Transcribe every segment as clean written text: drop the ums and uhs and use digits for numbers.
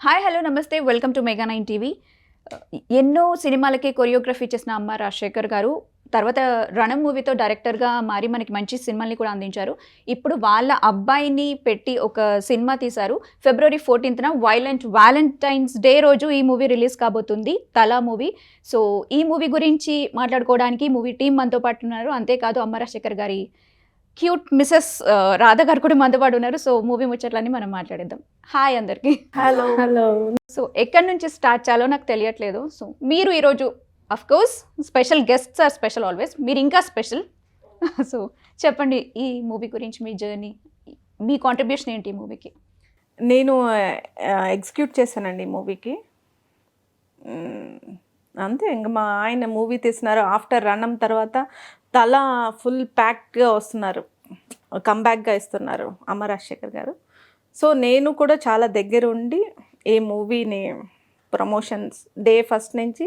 Hi hello నమస్తే welcome to mega 9 TV. ఎన్నో సినిమాలకి కొరియోగ్రఫీ చేసిన అమ్మ రాజశేఖర్ గారు తర్వాత రణం మూవీతో డైరెక్టర్గా మారి మనకి మంచి సినిమాల్ని కూడా అందించారు. ఇప్పుడు వాళ్ళ అబ్బాయిని పెట్టి ఒక సినిమా తీశారు. ఫిబ్రవరి 14న వ్యాలంటైన్స్ డే రోజు ఈ మూవీ రిలీజ్ కాబోతుంది, తలా మూవీ. సో ఈ మూవీ గురించి మాట్లాడుకోవడానికి మూవీ టీం మనతో పాటు ఉన్నారు. అంతేకాదు అమ్మ రాజశేఖర్ గారి క్యూట్ మిసెస్ రాధా గారు కూడా మనతో పాటు ఉన్నారు. సో మూవీ ముచ్చట్లన్నీ మనం మాట్లాడేద్దాం. హాయ్ అందరికి. Hello hello. సో ఎక్కడి నుంచి స్టార్ట్ చేయాలో నాకు తెలియట్లేదు. సో మీరు ఈరోజు of course special guests are special always, మీరు ఇంకా స్పెషల్. సో చెప్పండి ఈ మూవీ గురించి, మీ జర్నీ, మీ కాంట్రిబ్యూషన్ ఏంటి ఈ మూవీకి? నేను ఎగ్జిక్యూట్ చేశానండి ఈ మూవీకి. అంతే, ఇంకా మా ఆయన మూవీ తీస్తున్నారు. ఆఫ్టర్ రణం తర్వాత తల ఫుల్ ప్యాక్గా వస్తున్నారు, కంబ్యాక్గా ఇస్తున్నారు అమ్మ రాజశేఖర్ గారు. సో నేను కూడా చాలా దగ్గర ఉండి ఈ మూవీని ప్రమోషన్స్ డే ఫస్ట్ నుంచి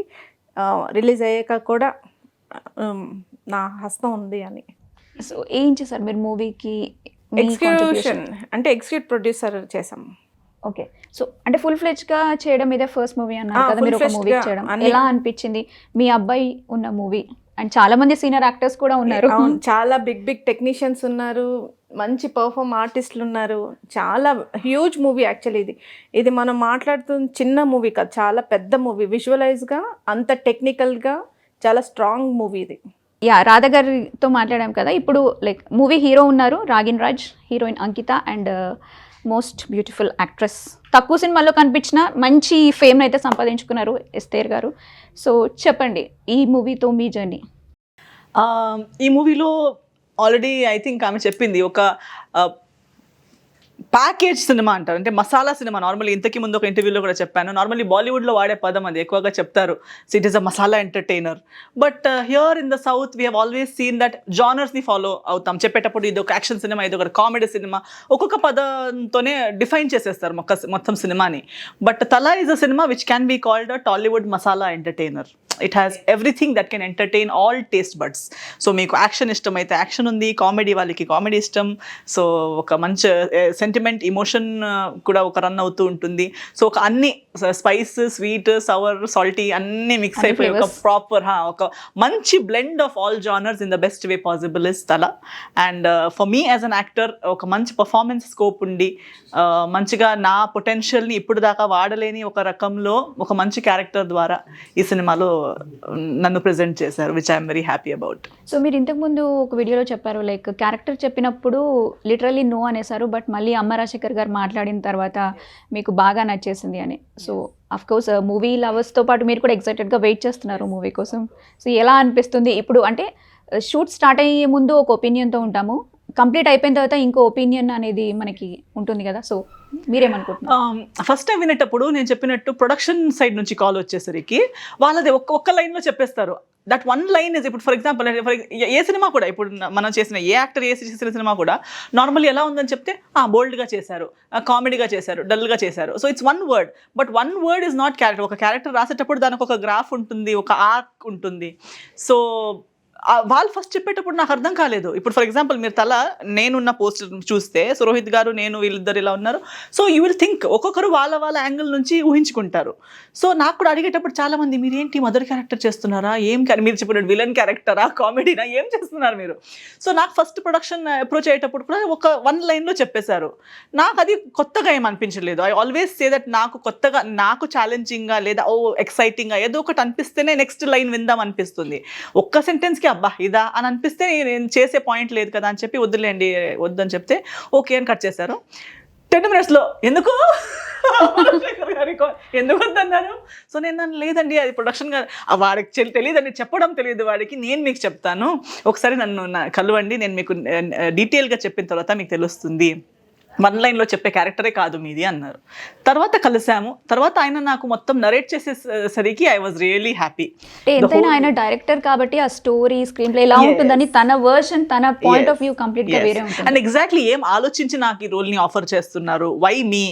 రిలీజ్ అయ్యాక కూడా నా హస్తం ఉంది అని. సో ఏం చేశారు మీరు మూవీకి? ఎగ్జిక్యూషన్ అంటే ఎగ్జిక్యూట్ ప్రొడ్యూసర్ చేసాం. ఓకే. సో అంటే ఫుల్ ఫ్లెడ్జ్గా చేయడం ఇదే ఫస్ట్ మూవీ అన్నారు కదా మీరు, ఒక మూవీ చేయడం ఎలా అనిపించింది? మీ అబ్బాయి ఉన్న మూవీ అండ్ చాలా మంది సీనియర్ యాక్టర్స్ కూడా ఉన్నారు. చాలా బిగ్ టెక్నీషియన్స్ ఉన్నారు, మంచి పర్ఫామ్ ఆర్టిస్టులు ఉన్నారు. చాలా హ్యూజ్ మూవీ యాక్చువల్లీ. ఇది మనం మాట్లాడుతున్న చిన్న మూవీ కాదు, చాలా పెద్ద మూవీ. విజువలైజ్గా అంత టెక్నికల్గా చాలా స్ట్రాంగ్ మూవీ ఇది. యా, రాధా గారితో మాట్లాడాం కదా. ఇప్పుడు లైక్ మూవీ హీరో ఉన్నారు Ragin Raj, heroine Ankita and most beautiful actress. తక్కువ సినిమాల్లో కనిపించిన మంచి ఫేమ్ అయితే సంపాదించుకున్నారు ఎస్తేర్ గారు. సో చెప్పండి ఈ మూవీతో మీ జర్నీ. ఈ మూవీలో ఆల్రెడీ ఐ థింక్ ఆమె చెప్పింది, ఒక ప్యాకేజ్ సినిమా అంటారు, అంటే మసాలా సినిమా. నార్మల్లీ ఇంతకీ ముందు ఒక ఇంటర్వ్యూలో కూడా చెప్పాను, నార్మల్లీ బాలీవుడ్లో వాడే పదం అది, ఎక్కువగా చెప్తారు it is a masala entertainer. But here in the south we have always seen that జానర్స్ని ఫాలో అవుతాం. చెప్పేటప్పుడు ఇది ఒక యాక్షన్ సినిమా, ఇది ఒక కామెడీ సినిమా, ఒక్కొక్క పదంతోనే డిఫైన్ చేసేస్తారు మొత్తం సినిమాని. But Thala is a cinema which can be called a Tollywood masala entertainer. It has everything that can entertain all taste buds. So మీకు యాక్షన్ ఇష్టం అయితే యాక్షన్ ఉంది, కామెడీ వాళ్ళకి కామెడీ ఇష్టం. సో ఒక మంచి సెంటిమెంట్, ఇమోషన్ కూడా ఒక రన్ అవుతూ ఉంటుంది. సో ఒక అన్ని స్పైస్, స్వీట్, సవర్, సాల్టీ అన్నీ మిక్స్ అయిపోయి ఒక ప్రాపర్ ఒక మంచి blend of all genres in the best way possible is తలా. And for me as an actor ఒక మంచి పర్ఫార్మెన్స్ స్కోప్ ఉండి మంచిగా నా పొటెన్షియల్ని ఇప్పుడు దాకా వాడలేని ఒక రకంలో ఒక మంచి క్యారెక్టర్ ద్వారా ఈ సినిమాలో నన్ను ప్రెజెంట్ చేశారు, which I'm very happy about. So మీరు ఇంతకుముందు ఒక వీడియోలో చెప్పారు లైక్ క్యారెక్టర్ చెప్పినప్పుడు లిటరల్లీ నో అనేసారు, బట్ మళ్ళీ అమ్మ రాజశేఖర్ గారు మాట్లాడిన తర్వాత మీకు బాగా నచ్చేసింది అని. సో అఫ్ కోర్స్ మూవీ లవర్స్తో పాటు మీరు కూడా ఎక్సైటెడ్గా వెయిట్ చేస్తున్నారు మూవీ కోసం. సో ఎలా అనిపిస్తుంది ఇప్పుడు? అంటే షూట్ స్టార్ట్ అయ్యే ముందు ఒక ఒపీనియన్తో ఉంటాము, కంప్లీట్ అయిపోయిన తర్వాత ఇంకో ఒపీనియన్ అనేది మనకి ఉంటుంది కదా. సో మీరేమనుకుంటున్నారు? ఫస్ట్ టైం వినేటప్పుడు నేను చెప్పినట్టు ప్రొడక్షన్ సైడ్ నుంచి కాల్ వచ్చేసరికి వాళ్ళది ఒక్క లైన్లో చెప్పేస్తారు. దట్ వన్ లైన్ ఇస్, ఇప్పుడు ఫర్ ఎగ్జాంపుల్ ఏ సినిమా కూడా, ఇప్పుడు మనం చేసిన ఏ యాక్టర్ చేసిన సినిమా కూడా నార్మల్లీ ఎలా ఉందని చెప్తే బోల్డ్గా చేశారు, కామెడీగా చేశారు, డల్గా చేశారు. So it's one word, but one word is not character. ఒక క్యారెక్టర్ రాసేటప్పుడు దానికి ఒక గ్రాఫ్ ఉంటుంది, ఒక ఆర్క్ ఉంటుంది. సో వాళ్ళు ఫస్ట్ చెప్పేటప్పుడు నాకు అర్థం కాలేదు. ఇప్పుడు ఫర్ ఎగ్జాంపుల్ మీరు తల నేనున్న పోస్టర్ చూస్తే, సో రోహిత్ గారు నేను వీళ్ళిద్దరు ఇలా ఉన్నారు. సో యూ విల్ థింక్, ఒక్కొక్కరు వాళ్ళ యాంగిల్ నుంచి ఊహించుకుంటారు. సో నాకు కూడా అడిగేటప్పుడు చాలామంది మీరేంటి మదర్ క్యారెక్టర్ చేస్తున్నారా, మీరు చెప్పినట్టు విలన్ క్యారెక్టరా, కామెడీనా, ఏం చేస్తున్నారు మీరు? సో నాకు ఫస్ట్ ప్రొడక్షన్ అప్రోచ్ అయ్యేటప్పుడు కూడా ఒక వన్ లైన్లో చెప్పేశారు. నాకు అది కొత్తగా ఏం అనిపించలేదు. ఐ ఆల్వేస్ సే దట్ నాకు కొత్తగా, నాకు ఛాలెంజింగ్గా లేదా ఎక్సైటింగ్గా ఏదో ఒకటి అనిపిస్తేనే నెక్స్ట్ లైన్ విందాం అనిపిస్తుంది. ఒక్క సెంటెన్స్కి అబ్బా ఇదా అని అనిపిస్తే నేను చేసే పాయింట్ లేదు కదా అని చెప్పి వద్దులేండి వద్దని చెప్తే ఓకే అని కట్ చేశారు. 10 minutesలో ఎందుకు ఎందుకు వద్దన్నారు? సో నేను లేదండి అది ప్రొడక్షన్ గా వాడికి తెలియదండి, చెప్పడం తెలియదు వాడికి, నేను మీకు చెప్తాను, ఒకసారి నన్ను కలవండి, నేను మీకు డీటెయిల్గా చెప్పిన తర్వాత మీకు తెలుస్తుంది, వన్ లైన్లో చెప్పే క్యారెక్టరే కాదు మీది అన్నారు. తర్వాత కలిసాము, తర్వాత ఆయన నాకు మొత్తం నరేట్ చేసేసరికి ఐ వాజ్ రియలీ హ్యాపీ. ఎంతైనా ఆయన డైరెక్టర్ కాబట్టి ఆ స్టోరీ స్క్రీన్ ప్లే ఎలా ఉంటుందని తన వర్షన్, తన పాయింట్ ఆఫ్ వ్యూ కంప్లీట్ గా వేరే ఉంటుంది. అండ్ ఎగ్జాక్ట్లీ ఏం ఆలోచించి నాకు ఈ రోల్ని ఆఫర్ చేస్తున్నారు, why me,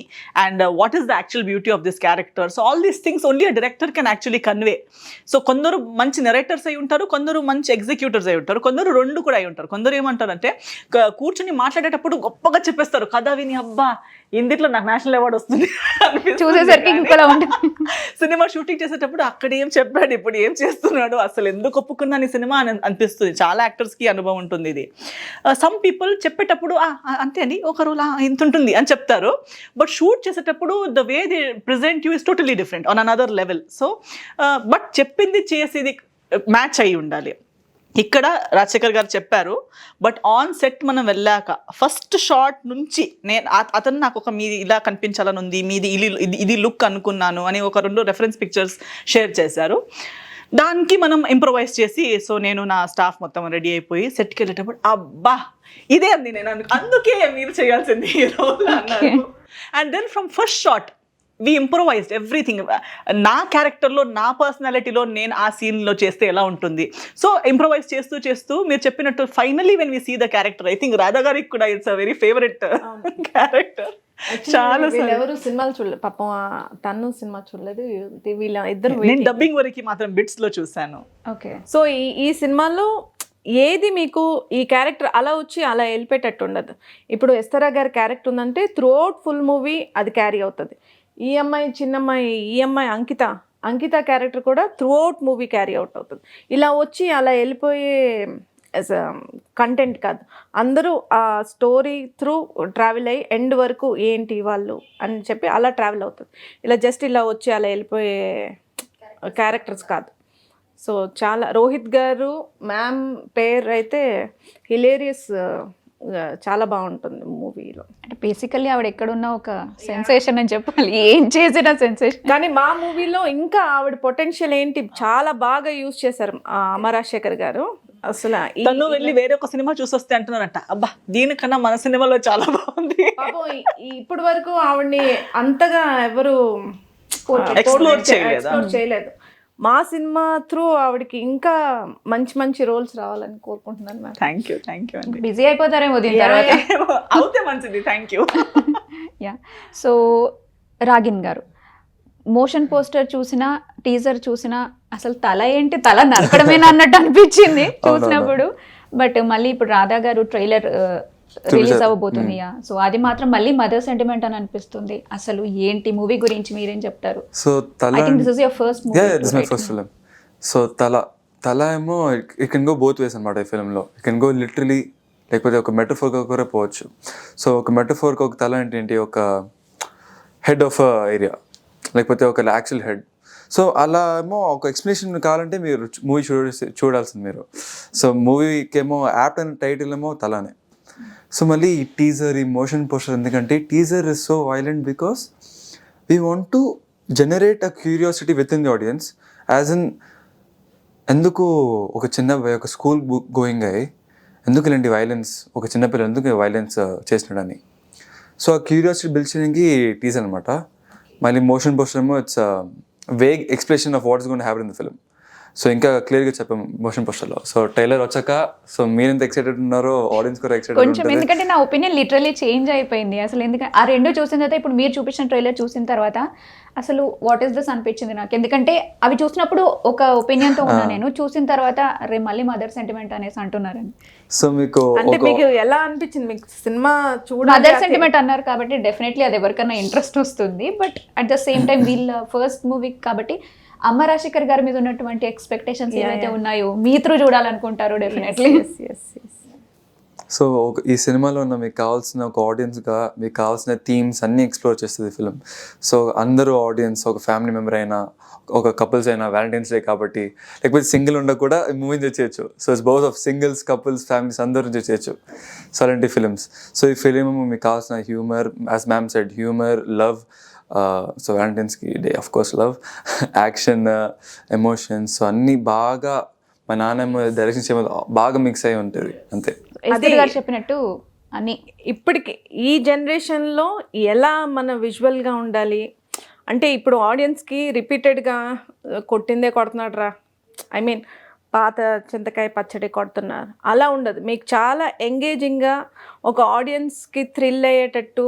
and what is the actual beauty of this character. So all these things only a director can actually convey. So కొందరు మంచి నెరేటర్స్ అయి ఉంటారు, కొందరు మంచి ఎగ్జిక్యూటర్స్ అయి ఉంటారు, కొందరు రెండు కూడా అయి ఉంటారు. కొందరు ఏమంటారంటే కూర్చుని మాట్లాడేటప్పుడు గొప్పగా చెప్పేస్తారు, కథ విని అబ్బా ఇందిట్లో నాకు నేషనల్ అవార్డు వస్తుంది అనిపిస్తుంది. చూసేసరికి ఇంకోలా ఉంటుంది. సినిమా షూటింగ్ చేసేటప్పుడు అక్కడ ఏం చెప్పాడు, ఇప్పుడు ఏం చేస్తున్నాడు, అసలు ఎందుకు ఒప్పుకున్నాను ఈ సినిమా అని అనిపిస్తుంది. చాలా యాక్టర్స్కి అనుభవం ఉంటుంది ఇది. సమ్ పీపుల్ చెప్పేటప్పుడు అంతే అండి ఒక రోల్ ఇంత ఉంటుంది అని చెప్తారు, బట్ షూట్ చేసేటప్పుడు the way they present you is totally different on another level. So but చెప్పింది చేసేది మ్యాచ్ అయి ఉండాలి. ఇక్కడ రాజశేఖర్ గారు చెప్పారు, బట్ ఆన్ సెట్ మనం వెళ్ళాక ఫస్ట్ షాట్ నుంచి నేను అతను నాకు ఒక మీది ఇలా కనిపించాలని ఉంది, మీది ఇది లుక్ అనుకున్నాను అని ఒక 2 రెఫరెన్స్ పిక్చర్స్ షేర్ చేశారు. దానికి మనం ఇంప్రొవైజ్ చేసి, సో నేను నా స్టాఫ్ మొత్తం రెడీ అయిపోయి సెట్కి వెళ్ళేటప్పుడు అబ్బా ఇదే అంది నేను అందుకే మీరు చేయాల్సింది ఈ రోల్ అన్నారు. And then from first shot we improvised everything. నా క్యారెక్టర్లో నా పర్సనాలిటీలో నేను ఆ సీన్లో చేస్తే ఎలా ఉంటుంది, సో ఇంప్రొవైజ్ చేస్తూ చేస్తూ మీరు చెప్పినట్టు finally when we see the character, I think Radha గారికి కూడా it's a very favourite character. చాలా ఎవరు సినిమాలు చూడలేదు పాపం, తను సినిమా చూడలేదు, వీళ్ళ ఇద్దరు నేను డబ్బింగ్ వరకు మాత్రం బిట్స్ లో చూసాను. ఓకే. సో ఈ సినిమాలో ఏది మీకు ఈ క్యారెక్టర్ అలా వచ్చి అలా వెళ్ళిపోయేటట్టు ఉండదు. ఇప్పుడు ఎస్తరా గారి క్యారెక్టర్ ఉందంటే త్రూ అవుట్ ఫుల్ మూవీ అది క్యారీ అవుతుంది. ఈ అమ్మాయి చిన్నమ్మాయి, ఈ అమ్మాయి అంకిత క్యారెక్టర్ కూడా through out movie carry out అవుతుంది. ఇలా వచ్చి అలా వెళ్ళిపోయే కంటెంట్ కాదు, అందరూ ఆ స్టోరీ త్రూ ట్రావెల్ అయ్యి ఎండ్ వరకు ఏంటి వాళ్ళు అని చెప్పి అలా ట్రావెల్ అవుతుంది. ఇలా జస్ట్ ఇలా వచ్చి అలా వెళ్ళిపోయే క్యారెక్టర్స్ కాదు. సో చాలా రోహిత్ గారు మ్యామ్ పేరు అయితే హిలేరియస్, చాలా బాగుంటుంది మూవీలో. అంటే బేసికల్లీ ఆవిడ ఎక్కడున్నా ఒక సెన్సేషన్ అని చెప్పాలి, ఏం చేసినా సెన్సేషన్. కానీ మా మూవీలో ఇంకా ఆవిడ పొటెన్షియల్ ఏంటి చాలా బాగా యూజ్ చేశారు అమర్ రాజశేఖర్ గారు. అసలు తను వెళ్ళి వేరే ఒక సినిమా చూసొస్తే అంటున్నారంట అబ్బా దీనికన్నా మన సినిమాలో చాలా బాగుంది. పాపం ఇప్పటి వరకు ఆవిడ్ని అంతగా ఎవరు ఎక్స్ప్లోర్ చేయలేదు. మా సినిమా త్రూ ఆవిడకి ఇంకా మంచి మంచి రోల్స్ రావాలని కోరుకుంటున్నాను మ్యామ్. థ్యాంక్ యూ అండి. బిజీ అయిపోతారేమో దీని తర్వాత. అవుతే మంచిది, థ్యాంక్ యూ. యా. సో రాగిన్ గారు, మోషన్ పోస్టర్ చూసినా టీజర్ చూసినా అసలు తల ఏంటి, తల నరకడమేనా అన్నట్టు అనిపించింది చూసినప్పుడు. బట్ మళ్ళీ ఇప్పుడు రాధా గారు ట్రైలర్ రిలీజ్ అవ్వబోతుంది. సో అది మాత్రం మళ్ళీ మదర్ సెంటిమెంట్ అని అనిపిస్తుంది. అసలు ఏంటి మూవీ గురించి మీరేం చెప్తారు? So I think this is your first movie. This is my first film. So తల ఏమో it can go both ways అనమాట. ఈ ఫిలింలో ఇట్ కెన్ గో లిటరలీ, లేకపోతే ఒక మెటఫోర్గా కూడా పోవచ్చు. సో ఒక మెటఫోర్కి ఒక తల అంటే ఏంటి, ఒక హెడ్ ఆఫ్ ఏరియా, లేకపోతే ఒక యాక్చువల్ హెడ్. సో అలా ఏమో ఒక ఎక్స్ప్లెనేషన్ కావాలంటే మీరు మూవీ చూడాల్సింది మీరు. సో మూవీకేమో యాప్ట్ అనే టైటిల్ ఏమో తలానే. సో మళ్ళీ ఈ టీజర్, ఈ మోషన్ పోస్టర్ ఎందుకంటే teaser is so violent because we want to generate a curiosity with in the audience. As in ఎందుకు ఒక చిన్న ఒక స్కూల్ గోయింగ్ అయ్యి ఎందుకు ఇలాంటి వైలెన్స్, ఒక చిన్నపిల్ల ఎందుకు వైలెన్స్ చేసినాడని. సో ఆ క్యూరియాసిటీ బిల్డ్ చేయడానికి టీజర్ అనమాట. మళ్ళీ మోషన్ పోస్టర్ ఏమో it's vague expression of what is going to happen in the film. So ఇంకా క్లియర్గా చెప్పాము మోషన్ పోస్టర్లో. సో ట్రైలర్ వచ్చాక సో మీరు ఎంత ఎక్సైటెడ్ ఉన్నారో ఆడియన్స్ కూడా ఎక్సైటెడ్ కొంచెం, ఎందుకంటే నా ఒపీనియన్ లిటరలీ చేంజ్ అయిపోయింది అసలు. ఎందుకంటే ఆ రెండు చూసిన తర్వాత ఇప్పుడు మీరు చూపించిన ట్రైలర్ చూసిన తర్వాత అసలు వాట్ ఈస్ దిస్ అనిపించింది నాకు. ఎందుకంటే అవి చూసినప్పుడు ఒక ఒపీనియన్తో ఉన్నా నేను, చూసిన తర్వాత అరే మళ్ళీ మదర్ సెంటిమెంట్ అనేసి అంటున్నారని. సో మీకు అంటే మీకు ఎలా అనిపించింది మీకు సినిమా చూడాలి? మదర్ సెంటిమెంట్ అన్నారు కాబట్టి డెఫినెట్లీ అది ఎవరికైనా ఇంట్రెస్ట్ వస్తుంది. But at the same time వీళ్ళ ఫస్ట్ మూవీ కాబట్టి అమర్ రాజశేఖర్ గారి మీద ఉన్నటువంటి ఎక్స్పెక్టేషన్స్ ఏవైతే ఉన్నాయో మీ త్రూ చూడాలనుకుంటారు డెఫినెట్లీ. సో ఈ సినిమాలో ఉన్న మీకు కావాల్సిన ఒక ఆడియన్స్గా మీకు కావాల్సిన థీమ్స్ అన్నీ ఎక్స్ప్లోర్ చేస్తుంది ఫిలిం. సో అందరూ ఆడియన్స్, ఒక ఫ్యామిలీ మెంబర్ అయినా, ఒక కపుల్స్ అయినా, వ్యాలంటైన్స్ డే కాబట్టి, లేకపోతే సింగిల్ ఉండ కూడా మూవీ చేయొచ్చు. So it's both of singles, couples, families అందరూ చేయొచ్చు. సో అలాంటి ఫిలిమ్స్. సో ఈ ఫిలిం మీకు కావాల్సిన humour, as ma'am said, humour, love, so వ్యాలంటైన్స్కి day of course love, action, emotions, so అన్నీ బాగా మా నాన్నమ్మ డైరెక్షన్ చేయడం బాగా మిక్స్ అయి ఉంటుంది అంతే. ఎస్తర్ గారు చెప్పినట్టు అని ఇప్పటికి ఈ జనరేషన్లో ఎలా మన విజువల్గా ఉండాలి అంటే, ఇప్పుడు ఆడియన్స్కి రిపీటెడ్గా కొట్టిందే కొడుతున్నాడు రా, ఐ మీన్ పాత చింతకాయ పచ్చడి కొడుతున్నారు అలా ఉండదు. మీకు చాలా ఎంగేజింగ్గా ఒక ఆడియన్స్కి థ్రిల్ అయ్యేటట్టు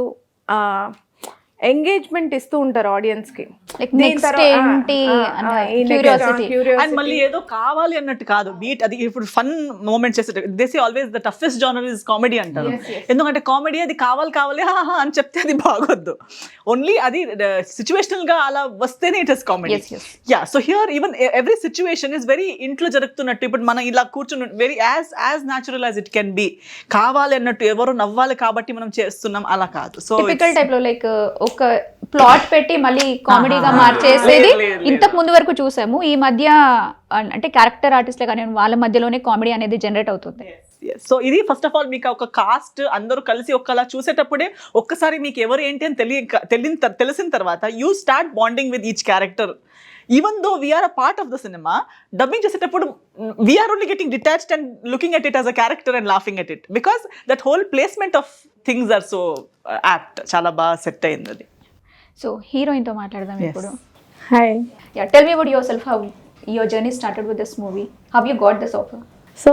ఎంగేజ్మెంట్ ఇస్తూ ఉంటారు ఆడియన్స్కి. Like next ఏంటి అన్న curiosity. అండ్ మళ్ళీ ఏదో కావాలి అన్నట్టు కాదు, బీట్ అది ఇప్పుడు ఫన్ మూమెంట్ చేసేట this always the toughest genre is comedy అంటారు. ఎందుకంటే కామెడీ అది కావాలి హాహా అని చెప్తే అది బాగొద్దు, ఓన్లీ అది సిచ్యువేషనల్ గా అలా వస్తేనే it is comedy. Yeah, so here even every situation is very ఇంట్లో జరుగుతున్నట్టు. ఇప్పుడు మనం ఇలా కూర్చుని very as natural as it can be, కావాలి అన్నట్టు ఎవరు నవ్వాలి కాబట్టి మనం చేస్తున్నాం అలా కాదు. సో టిపికల్ టైప్ లో లైక్ ఒక ప్లాట్ పెట్టి మళ్ళీ కామెడీగా మార్చేసేది ఇంతకు ముందు వరకు చూసాము. ఈ మధ్య అంటే క్యారెక్టర్ ఆర్టిస్ట్లే కానీ వాళ్ళ మధ్యలోనే కామెడీ అనేది జనరేట్ అవుతుంది. సో ఇది ఫస్ట్ ఆఫ్ ఆల్ మీకు ఒక కాస్ట్ అందరూ కలిసి ఒక్కలా చూసేటప్పుడే ఒక్కసారి మీకు ఎవరు ఏంటి అని తెలిసిన తర్వాత you start bonding with each character. Even though we are a part of the cinema, dubbing చేసేటప్పుడు we are only getting detached and looking at it as a character and laughing at it because that whole placement of things are so apt. చాలా బాగా set అయింది అది. So heroine తో మాట్లాడదాం ఇప్పుడు. Hi. Yeah, tell me about yourself, how your journey started with this movie, how you got this offer. So,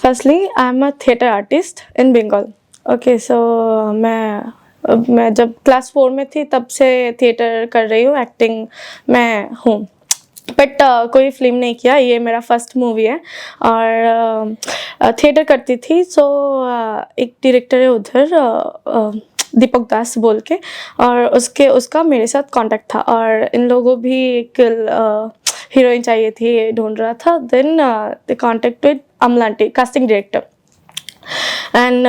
firstly, I'm a theatre artist in Bengal. Okay, so मैं जब class 4 में थी तब से theatre कर रही हूँ, एक्टिंग मैं हूँ, बट कोई फिल्म नहीं किया. ये मेरा फर्स्ट मूवी है और थिएटर करती थी. सो एक डायरेक्टर है उधर दीपक दास बोल के, और उसका मेरे साथ कांटेक्ट था और इन लोगों भी एक हीरोइन चाहिए थी, ढूंढ रहा था. देन दे कांटेक्ट विद अमला aunty, casting director, and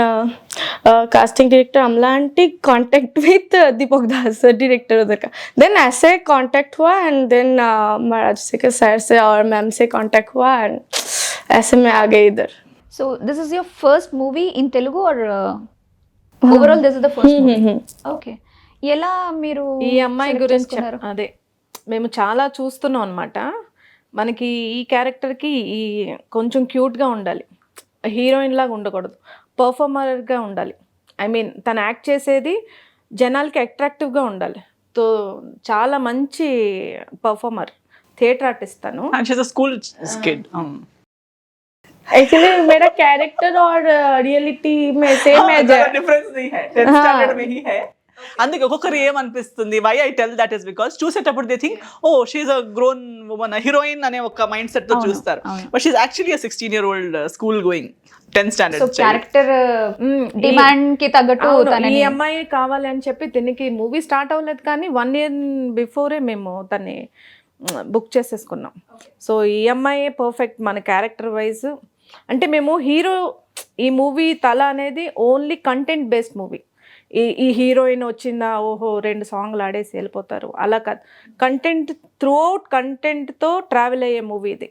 casting director Amla aunty contact with Deepak Das, director उधर का. Then ऐसे contact हुआ and then Maharaj Shekhar sir से और मैम से contact हुआ and ऐसे मैं आ गई इधर. So this is your first movie in Telugu or overall this is the first movie? Okay. ఎలా మీరు ఈ అమ్మాయి select గురించి చేసుకున్నారు? అదే మేము చాలా చూస్తున్నాం అనమాట. మనకి ఈ క్యారెక్టర్కి ఈ కొంచెం క్యూట్గా ఉండాలి, హీరోయిన్ లాగా ఉండకూడదు, పర్ఫార్మర్గా ఉండాలి. ఐ మీన్ తను యాక్ట్ చేసేది జనాలకి అట్రాక్టివ్గా ఉండాలి. తో చాలా మంచి పర్ఫార్మర్, థియేటర్ ఆర్టిస్ట్ తను. And she's a school kid. Actually मेरा कैरेक्टर और रियलिटी में सेम है. డిఫరెన్స్ नहीं है, 10th స్టాండర్డ్ में ही है. అందుకే ఒక్కొక్కరు ఏమనిపిస్తుంది, why I tell that is because చూసేటప్పుడు they think oh she's a grown woman, heroine అనే ఒక మైండ్ సెట్ తో చూస్తారు. But she's actually a 16-year-old school going 10th so standard. Character demand కి తగ్గట్టు అవును, తనని ఈ అమ్మాయి కావాలి అని చెప్పి దీనికి మూవీ స్టార్ట్ అవ్వలేదు కానీ 1 year బిఫోరే మేము తన్ని బుక్ చేసేసుకున్నాం. సో ఈ అమ్మాయే పర్ఫెక్ట్ మన క్యారెక్టర్ వైజ్. అంటే మేము హీరో, ఈ మూవీ తల అనేది ఓన్లీ కంటెంట్ బేస్డ్ మూవీ. ఈ హీరోయిన్ వచ్చిందా ఓహో 2 సాంగ్లు ఆడేసి వెళ్ళిపోతారు అలా కాదు, కంటెంట్ త్రూఅవుట్ కంటెంట్తో ట్రావెల్ అయ్యే మూవీ ఇది.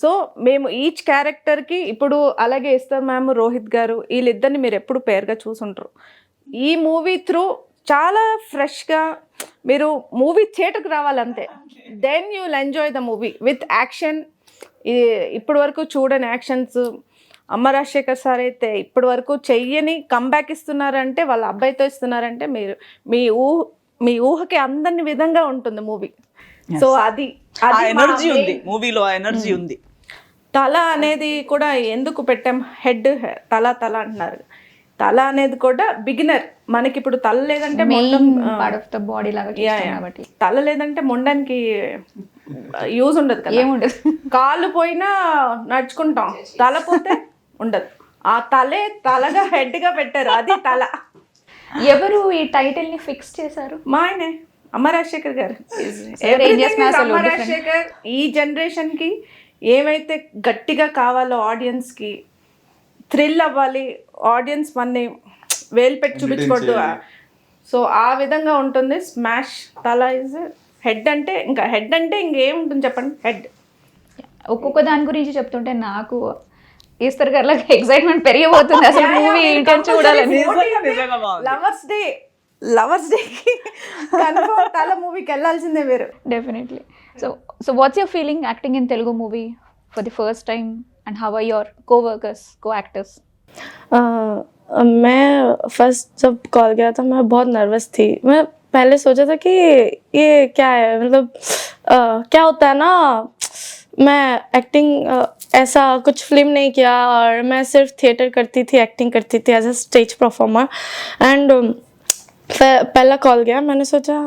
సో మేము ఈచ్ క్యారెక్టర్కి ఇప్పుడు అలాగే ఇస్తారు మ్యామ్, రోహిత్ గారు, వీళ్ళిద్దరిని మీరు ఎప్పుడు పేరుగా చూసుంటారు. ఈ మూవీ త్రూ చాలా ఫ్రెష్గా మీరు మూవీ థియేటర్కి రావాలంతే. Then you will enjoy the movie with action. ఇప్పటి వరకు చూడని యాక్షన్స్. అమ్మ రాజశేఖర్ సార్ అయితే ఇప్పటి వరకు చెయ్యని కంబ్యాక్ ఇస్తున్నారంటే, వాళ్ళ అబ్బాయితో ఇస్తున్నారంటే మీరు మీ ఊహకి అందని విధంగా ఉంటుంది మూవీ. సో అది ఎనర్జీ ఉంది మూవీలో, ఆ ఎనర్జీ ఉంది. తల అనేది కూడా ఎందుకు పెట్టాం, హెడ్ తల అంటున్నారు. తల అనేది కూడా బిగినర్. మనకి ఇప్పుడు తల లేదంటే పార్ట్ ఆఫ్ ద బాడీ లాగా చూస్తాం కాబట్టి, తల లేదంటే మొండానికి యూజ్ ఉండదు కదా, ఏముండదు. కాళ్ళు పోయినా నడుచుకుంటాం, తల పోతే ఉండదు. ఆ తలగా హెడ్గా పెట్టారు, అది తల. ఎవరు ఈ టైటిల్ ని ఫిక్స్ చేశారు? మా ఆయనే అమ్మ రాజశేఖర్ గారు. అమ్మ రాజశేఖర్ ఈ జనరేషన్కి ఏమైతే గట్టిగా కావాలో, ఆడియన్స్కి థ్రిల్ అవ్వాలి, ఆడియన్స్ మనని వేలు పెట్టి చూపించకూడదు, సో ఆ విధంగా ఉంటుంది. స్మాష్ తల ఇస్ హెడ్ అంటే ఇంకేముంటుంది చెప్పండి, హెడ్. ఒక్కొక్క దాని గురించి చెప్తుంటే నాకు ఈస్టర్ గారు ఎక్సైట్మెంట్ పెరిగిపోతుంది అసలు మూవీ ఏంటని చూడాలని. లవర్స్ డేకి కన్ఫర్మ్ తల మూవీకి వెళ్ళాల్సిందే మీరు. Definitely. So what's your feeling acting in Telugu movie for the first time and how are your co-workers, co-actors? मैं फर्स्ट जब कॉल गया था मैं बहुत नर्वस थी. मैं पहले सोचा था कि ये क्या है, मतलब क्या होता है ना, मैं एक्टिंग ऐसा कुछ फिल्म नहीं किया और मैं सिर्फ थिएटर करती थी, एक्टिंग करती थी as a stage performer. And पहला कॉल गया, मैंने सोचा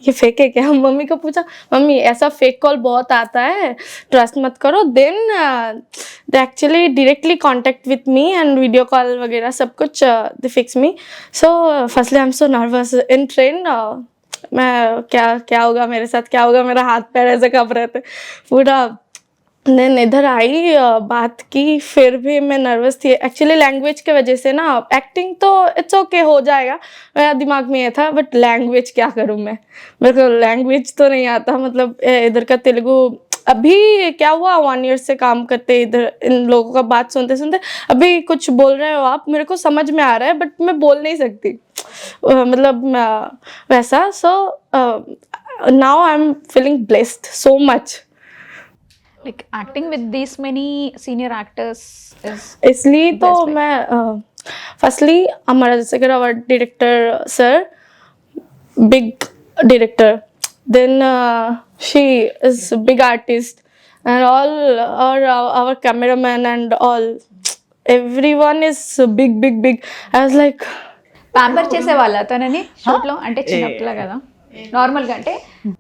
ये फेक है क्या. मम्मी को पूछा, मम्मी ऐसा फेक कॉल बहुत आता है, ट्रस्ट मत करो. Then they actually directly contact with me and video call वगैरह सब कुछ they fix me. So firstly I am so nervous in train. मैं क्या होगा मेरे साथ, क्या होगा, मेरा हाथ पैर ऐसे कांप रहे थे पूरा. देन इधर आई, बात की, फिर भी मैं नर्वस थी एक्चुअली लैंग्वेज की वजह से ना. एक्टिंग तो इट्स ओके हो जाएगा, मेरा दिमाग में ये था, बट लैंग्वेज क्या करूँ मैं, मेरे को लैंग्वेज तो नहीं आता. मतलब इधर का तेलुगु, अभी क्या हुआ 1 ईयर से काम करते इधर, इन लोगों का बात सुनते सुनते अभी कुछ बोल रहे हो आप, मेरे को समझ में आ रहा है बट मैं बोल नहीं सकती. मतलब वैसा. So now I am feeling blessed so much. like acting with these many senior actors is इसलिए तो Best way. मैं firstly Amar Rajasekhar our director sir, big director. Then she is big artist and all our cameraman and all, everyone is big. I was like, pamper చేసేవాళ్ళ తనని shoot లో, అంటే చిన్నపిల్ల కదా normal గా, అంటే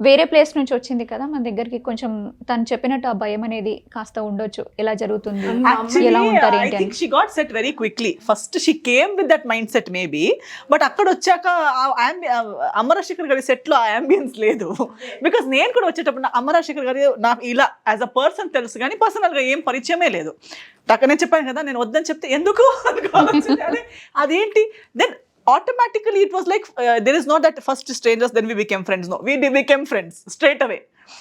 వేరే ప్లేస్ నుంచి వచ్చింది కదా మన దగ్గరికి, కొంచెం తను చెప్పినట్టు ఆ భయం అనేది కాస్త ఉండొచ్చు, ఎలా జరుగుతుంది, ఎలా ఉంటారు I ఏంటి think అని. she got set very quickly. First she came with that mindset maybe, but అక్కడ వచ్చాక అమరశేఖర్ గారి సెట్ లో ఆ అంబియన్స్ లేదు. బికాస్ నేను కూడా వచ్చేటప్పుడు అమరశేఖర్ గారి నాకు ఇలా యాజ్ అ పర్సన్ తెలుసు కానీ పర్సనల్ గా ఏం పరిచయమే లేదు. నేను చెప్పాను కదా, నేను వద్దని చెప్తే ఎందుకు అదేంటి, then automatically it was like there is not that first strangers then we became friends. No, we became friends straight away.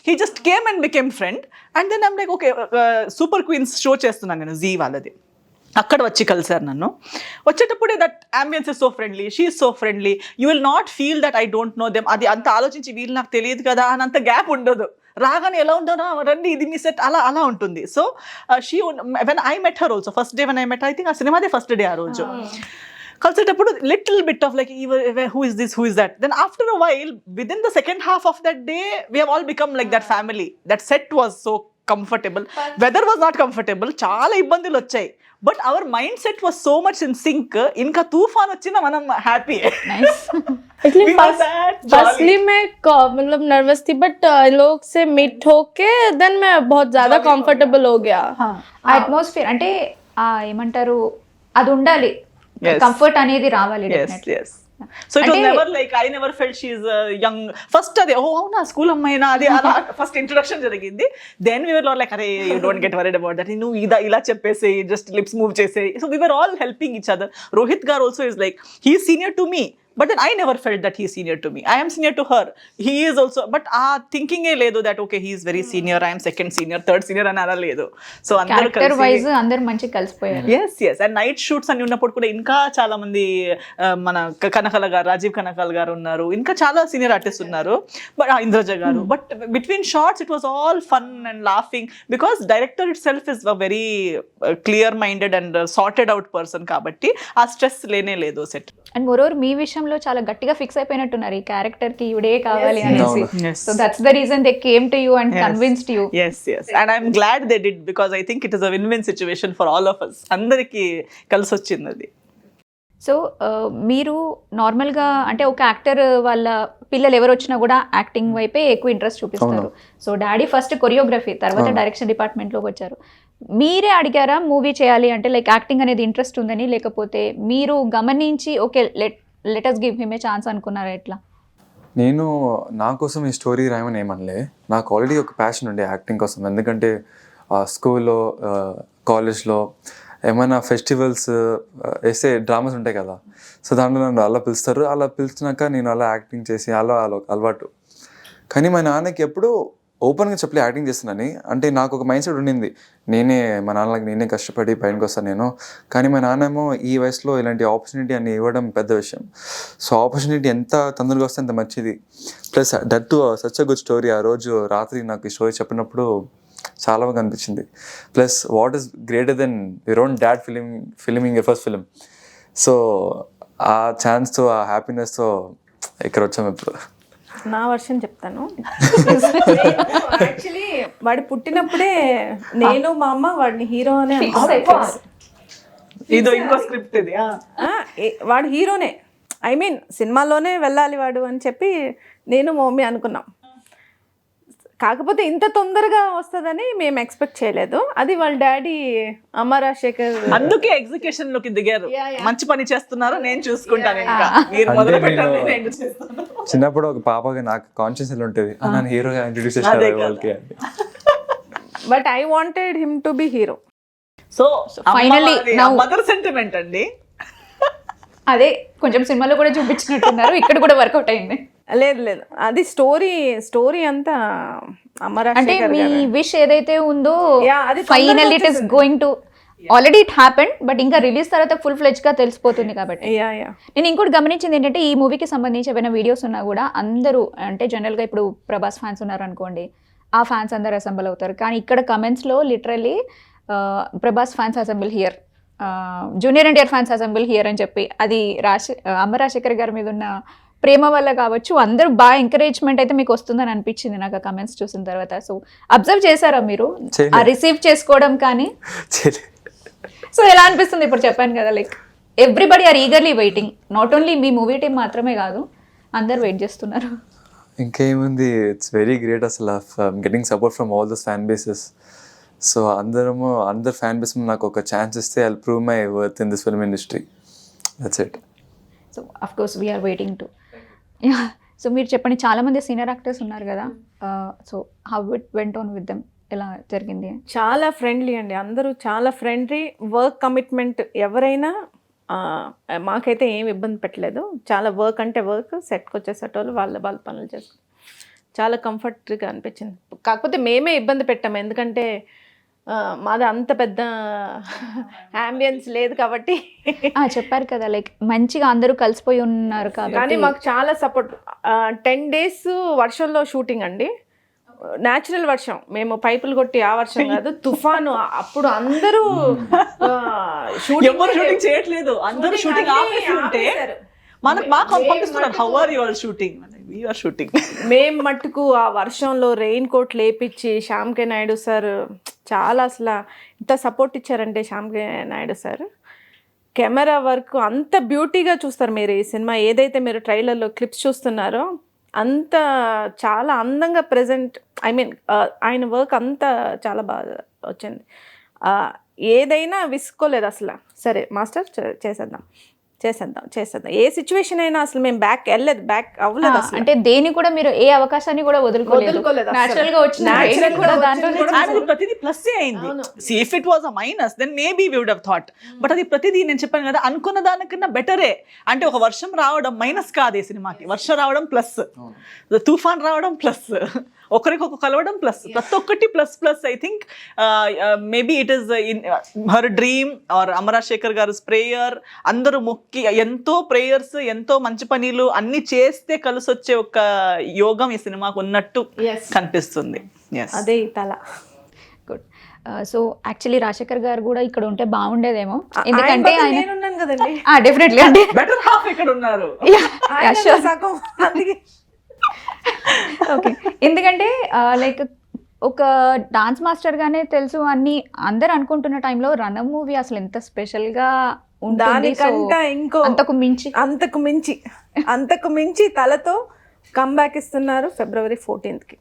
He just came and became friend, and then I'm like okay, super queens show చేస్తున్నాను నేను G వాళ్ళది, అక్కడ వచ్చి కలిసారు నన్ను. వచ్చేటప్పుడే that ambience is so friendly, she is so friendly, you will not feel that I don't know them. అది అంత ఆలోచించి వీళ్ళు నాకు తెలియదు కదా అని అంత గ్యాప్ ఉండదు. రాగానే ఎలా ఉంటారో రండి ఇది మీ సెట్ అలా ఉంటుంది. So she when I met her also first day when I met, I think ఆ సినిమాదే ఫస్ట్ డే ఆ రోజు కలిసేటప్పుడు little bit of like who is this, who is that. Then after a while with in the second half of that day we have all become like that family. That set was so comfortable, weather was not comfortable, చాలా ఇబ్బందులు వచ్చాయి, but our mind set was so much in sync. ఇంకా తూఫాన్ వచ్చినా మనం happy. Actually firstly मैं मतलब nervous थी, बट लोग से मीट होके देन मैं बहुत ज्यादा कंफर्टेबल हो गया. ఆ అట్మాస్ఫియర్ అంటే ఆ ఏమంటారు, అది ఉండాలి, కంఫర్ట్ అనేది రావాలి. So it was never like I never felt she is young. First అదే ఓ అవునా స్కూల్ అమ్మాయినా అది అలా ఫస్ట్ ఇంట్రొడక్షన్ జరిగింది. దెన్ వి వర్ లైక్ అరే you don't get worried about that, నువ్వు ఇలా చెప్పేసి జస్ట్ లిప్స్ మూవ్ చేసేయి. So we were all helping each other. Rohit garu also is like he is senior to me, but then I never felt that he is senior to me. I am senior to her. He is also, but thinking ఏ లేదు that okay he is very senior, I am second senior, third senior అని అలా లేదు. So అందరూ character wise అందరూ మంచిగా కలిసిపోయారు. yes and night shoots అని ఉన్నప్పుడు కూడా ఇంకా చాలా మంది మన కనకాల గారు, రాజీవ్ కనకాల గారు ఉన్నారు, ఇంకా చాలా సీనియర్ ఆర్టిస్ట్ ఉన్నారు, బట్ ఇంద్రజ గారు. But between shots it was all fun and laughing because director itself is a very clear minded and sorted out person కాబట్టి ఆ స్ట్రెస్ లేనే లేదు సెట్. అండ్ మోరోవర్ మీ విషయంలో చాలా గట్టిగా ఫిక్స్ అయిపోయినట్టున్నారు ఈ క్యారెక్టర్ కి ఇవిడే కావాలి అనేసి. So that's the reason they came to you and convinced you. yes and I'm glad they did because I think it is a win-win situation for all of us. అందరికి కలిసి వచ్చింది అది. So మీరు నార్మల్గా అంటే ఒక యాక్టర్ వాళ్ళ పిల్లలు ఎవరు వచ్చినా కూడా యాక్టింగ్ వైపే ఎక్కువ ఇంట్రెస్ట్ చూపిస్తారు. సో డాడీ ఫస్ట్ కొరియోగ్రఫీ, తర్వాత డైరెక్షన్ డిపార్ట్మెంట్లోకి వచ్చారు. మీరే అడిగారా మూవీ చేయాలి అంటే, లైక్ యాక్టింగ్ అనేది ఇంట్రెస్ట్ ఉందని, లేకపోతే మీరు గమనించి okay let us give him a chance అనుకున్నారా ఎట్లా? నేను నా కోసం ఈ స్టోరీ రాయమని ఏమనలే, నాకు ఆల్రెడీ ఒక ప్యాషన్ ఉండే యాక్టింగ్ కోసం. ఎందుకంటే స్కూల్లో కాలేజ్లో ఏమైనా ఫెస్టివల్స్ వేసే డ్రామాస్ ఉంటాయి కదా, సో దాంట్లో నన్ను అలా పిలుస్తారు. అలా పిలిచినాక నేను అలా యాక్టింగ్ చేసి అలా అలవాటు. కానీ మా నాన్నకి ఎప్పుడు ఓపెన్గా చెప్పలే యాక్టింగ్ చేస్తున్నానని. అంటే నాకు ఒక మైండ్ సెట్ ఉండింది, మా నాన్నకి నేనే కష్టపడి పైనకి వస్తాను నేను. కానీ మా నాన్నేమో ఈ వయసులో ఇలాంటి ఆపర్చునిటీ అని ఇవ్వడం పెద్ద విషయం. సో ఆపర్చునిటీ ఎంత తొందరగా వస్తే అంత మంచిది. Plus that to such a good story. ఆ రోజు రాత్రి నాకు ఈ స్టోరీ చెప్పినప్పుడు చాలా బాగా అనిపించింది. Plus what is greater than your own dad filming your first film. So ఆ ఛాన్స్తో, ఆ హ్యాపీనెస్తో ఇక్కడ వచ్చాము. ఇప్పుడు నా వర్షన్ చెప్తాను. యాక్చువల్లీ వాడు పుట్టినప్పుడే నేను మా అమ్మ వాడిని హీరో అనే ఇదో ఇంకో స్క్రిప్ట్ ఇది. వాడు హీరోనే. ఐ మీన్ సినిమాలోనే వెళ్ళాలి వాడు అని చెప్పి నేను మమ్మీ అనుకున్నాం. కాకపోతే ఇంత తొందరగా వస్తుందని మేము ఎక్స్పెక్ట్ చేయలేదు. అది వాళ్ళ డాడీ అమ్మ రాజశేఖర్ అందుకే ఎగ్జిక్యూషన్ లోకి దిగారు. Yeah. మంచి పని చేస్తున్నారు, నేను చూసుకుంటాను. ఇంకా మీరు అంటే మొదలు పెట్టండి, నేను- నేను చేస్తాను. చిన్నప్పుడు ఒక పాపగా నాకు కాన్షియస్ ఎలా ఉంటుంది నన్ను హీరోగా ఇంట్రడ్యూస్ అదే చేశారు కదా. వాళ్ళకి అని. But I wanted him to be hero. So finally now- mother sentiment అండి. అదే కొంచెం సినిమాలో కూడా చూపించినట్టున్నారు, ఇక్కడ కూడా వర్కౌట్ అయింది. లేదు అది స్టోరీ అంతా అమ్మ అంటే రాజశేఖర్ మీ గారు. విష్ ఏదైతే ఉందో Yeah, అది ఫైనల్ తొందరగా it is going to already it happened, but ఇంకా రిలీజ్ తర్వాత ఫుల్ ఫ్లెడ్జ్ గా తెలిసిపోతుంది కాబట్టి. యా నేను ఇంకోటి గమనించింది ఏంటంటే ఈ మూవీకి సంబంధించి ఏమైనా వీడియోస్ ఉన్నా కూడా అందరూ అంటే జనరల్గా ఇప్పుడు ప్రభాస్ ఫ్యాన్స్ ఉన్నారు అనుకోండి, ఆ ఫ్యాన్స్ అందరు అసెంబుల్ అవుతారు. కానీ ఇక్కడ కమెంట్స్లో literally Prabhas fans assemble here, junior NTR fans assemble here అని చెప్పి, అది అమ్మ రాజశేఖర్ గారి మీద ఉన్న ప్రేమ వల్ల కావచ్చు, అందరూ బాగా ఎంకరేజ్మెంట్ అయితే మీకు వస్తుందని అనిపించింది నాకు ఆ కమెంట్స్ చూసిన తర్వాత. సో అబ్జర్వ్ చేశారా మీరు చేయలేదు. ఆ రిసీవ్ చేసుకోవడం కానీ? చేయలే. సో ఎలా అనిపిస్తుంది ఇప్పుడు చెప్పాను కదా, like everybody are eagerly waiting, not only మీ మూవీ టీం మాత్రమే కాదు, అందరు వెయిట్ చేస్తున్నారు. ఇంకేముంది, ఇట్స్ వెరీ గ్రేట్ అసలు getting support from all those fan bases. So అందరు ఫ్యాన్ బేస్ నాకు ఒక ఛాన్స్ ఇస్తే I will prove my worth in this film industry. That's it. So of course we're waiting too. So మీరు చెప్పండి, చాలా మంది senior actors ఉన్నారు కదా, so how it went on with them, ఎలా జరిగింది? చాలా ఫ్రెండ్లీ అండి, అందరూ చాలా ఫ్రెండ్లీ. వర్క్ కమిట్మెంట్ ఎవరైనా మాకైతే ఏం ఇబ్బంది పెట్టలేదు. చాలా వర్క్ అంటే వర్క్, సెట్కి వచ్చేసేటోళ్ళు వాళ్ళ పనులు చేస్తారు. చాలా కంఫర్ట్గా అనిపించింది. కాకపోతే మేమే ఇబ్బంది పెట్టాము, ఎందుకంటే మాది అంత పెద్ద అంబియన్స్ లేదు కాబట్టి. చెప్పారు కదా, లైక్ మంచిగా అందరూ కలిసిపోయి ఉన్నారు కానీ కాబట్టి. మాకు చాలా సపోర్ట్. 10 days వర్షంలో షూటింగ్ అండి, న్యాచురల్ వర్షం, మేము పైపులు కొట్టి ఆ వర్షం కాదు, తుఫాను. అప్పుడు అందరూ ఎవరు షూటింగ్ చేయట్లేదు, అందరూ షూటింగ్ ఆపేసి ఉంటే మాకు పంపిస్తున్నారు, how are you all shooting, we are shooting. మేము మట్టుకు ఆ వర్షంలో రెయిన్ కోట్ లేపించి శ్యామ్ కే నాయుడు సార్ చాలా అసలు ఇంత సపోర్ట్ ఇచ్చారంటే, Shyam K Naidu sir camera work అంత బ్యూటీగా చూస్తారు మీరు. ఈ సినిమా ఏదైతే మీరు ట్రైలర్లో క్లిప్స్ చూస్తున్నారో అంత చాలా అందంగా ప్రజెంట్, ఐ మీన్ ఆయన వర్క్ అంతా చాలా బాగా వచ్చింది. ఏదైనా విసుకోలేదు అసలు. సరే మాస్టర్ చేసేద్దాం, ఏ సిచ్యువేషన్ అయినా అసలు మేము బ్యాక్ అవ్వలేదు అసలు. అంటే దేని కూడా మీరు ఏ అవకాశాన్ని కూడా వదులుకోలేదు అసలు. Natural గా వచ్చిన Natural training కూడా గా దాంట్లోనే వచ్చింది కూడా అది ప్రతిదీ ప్లస్ అయింది. If it was a minus then maybe we would have thought, but అది ప్రతిదీ నేను చెప్పాను కదా, అనుకున్న దానికన్నా బెటరే. అంటే ఒక వర్షం రావడం మైనస్ కాదు ఈ సినిమాకి, వర్షం రావడం ప్లస్, తుఫాన్ రావడం ప్లస్, ఒకరికొక కలవడం ప్లస్, ప్రతి ఒక్కటి plus plus. I think maybe it is in her dream are అమ్మ రాజశేఖర్ గారు ప్రేయర్, అందరూ మొక్కి ఎంతో ప్రేయర్స్, ఎంతో మంచి పనులు అన్ని చేస్తే కలిసి వచ్చే ఒక యోగం ఈ సినిమాకు ఉన్నట్టు కనిపిస్తుంది. అదే ఈ తల. గుడ్. సో యాక్చువల్లీ రాజశేఖర్ గారు కూడా ఇక్కడ ఉంటే బాగుండేదేమో, ఎందుకంటే ఆయన నేనున్నాను కదండి, డెఫినెట్లీ అంటే బెటర్ హాఫ్ ఇక్కడ ఉన్నారు. ఆయన సగం. అందుకే ఓకే, ఎందుకంటే లైక్ ఒక డాన్స్ మాస్టర్ గానే తెలుసు అన్ని అందరు అనుకుంటున్న టైంలో రణం మూవీ అసలు ఎంత స్పెషల్ గా ఉంటుంది. దానికంటే ఇంకో అంతకు మించి తలతో కంబ్యాక్ ఇస్తున్నారు February 14th.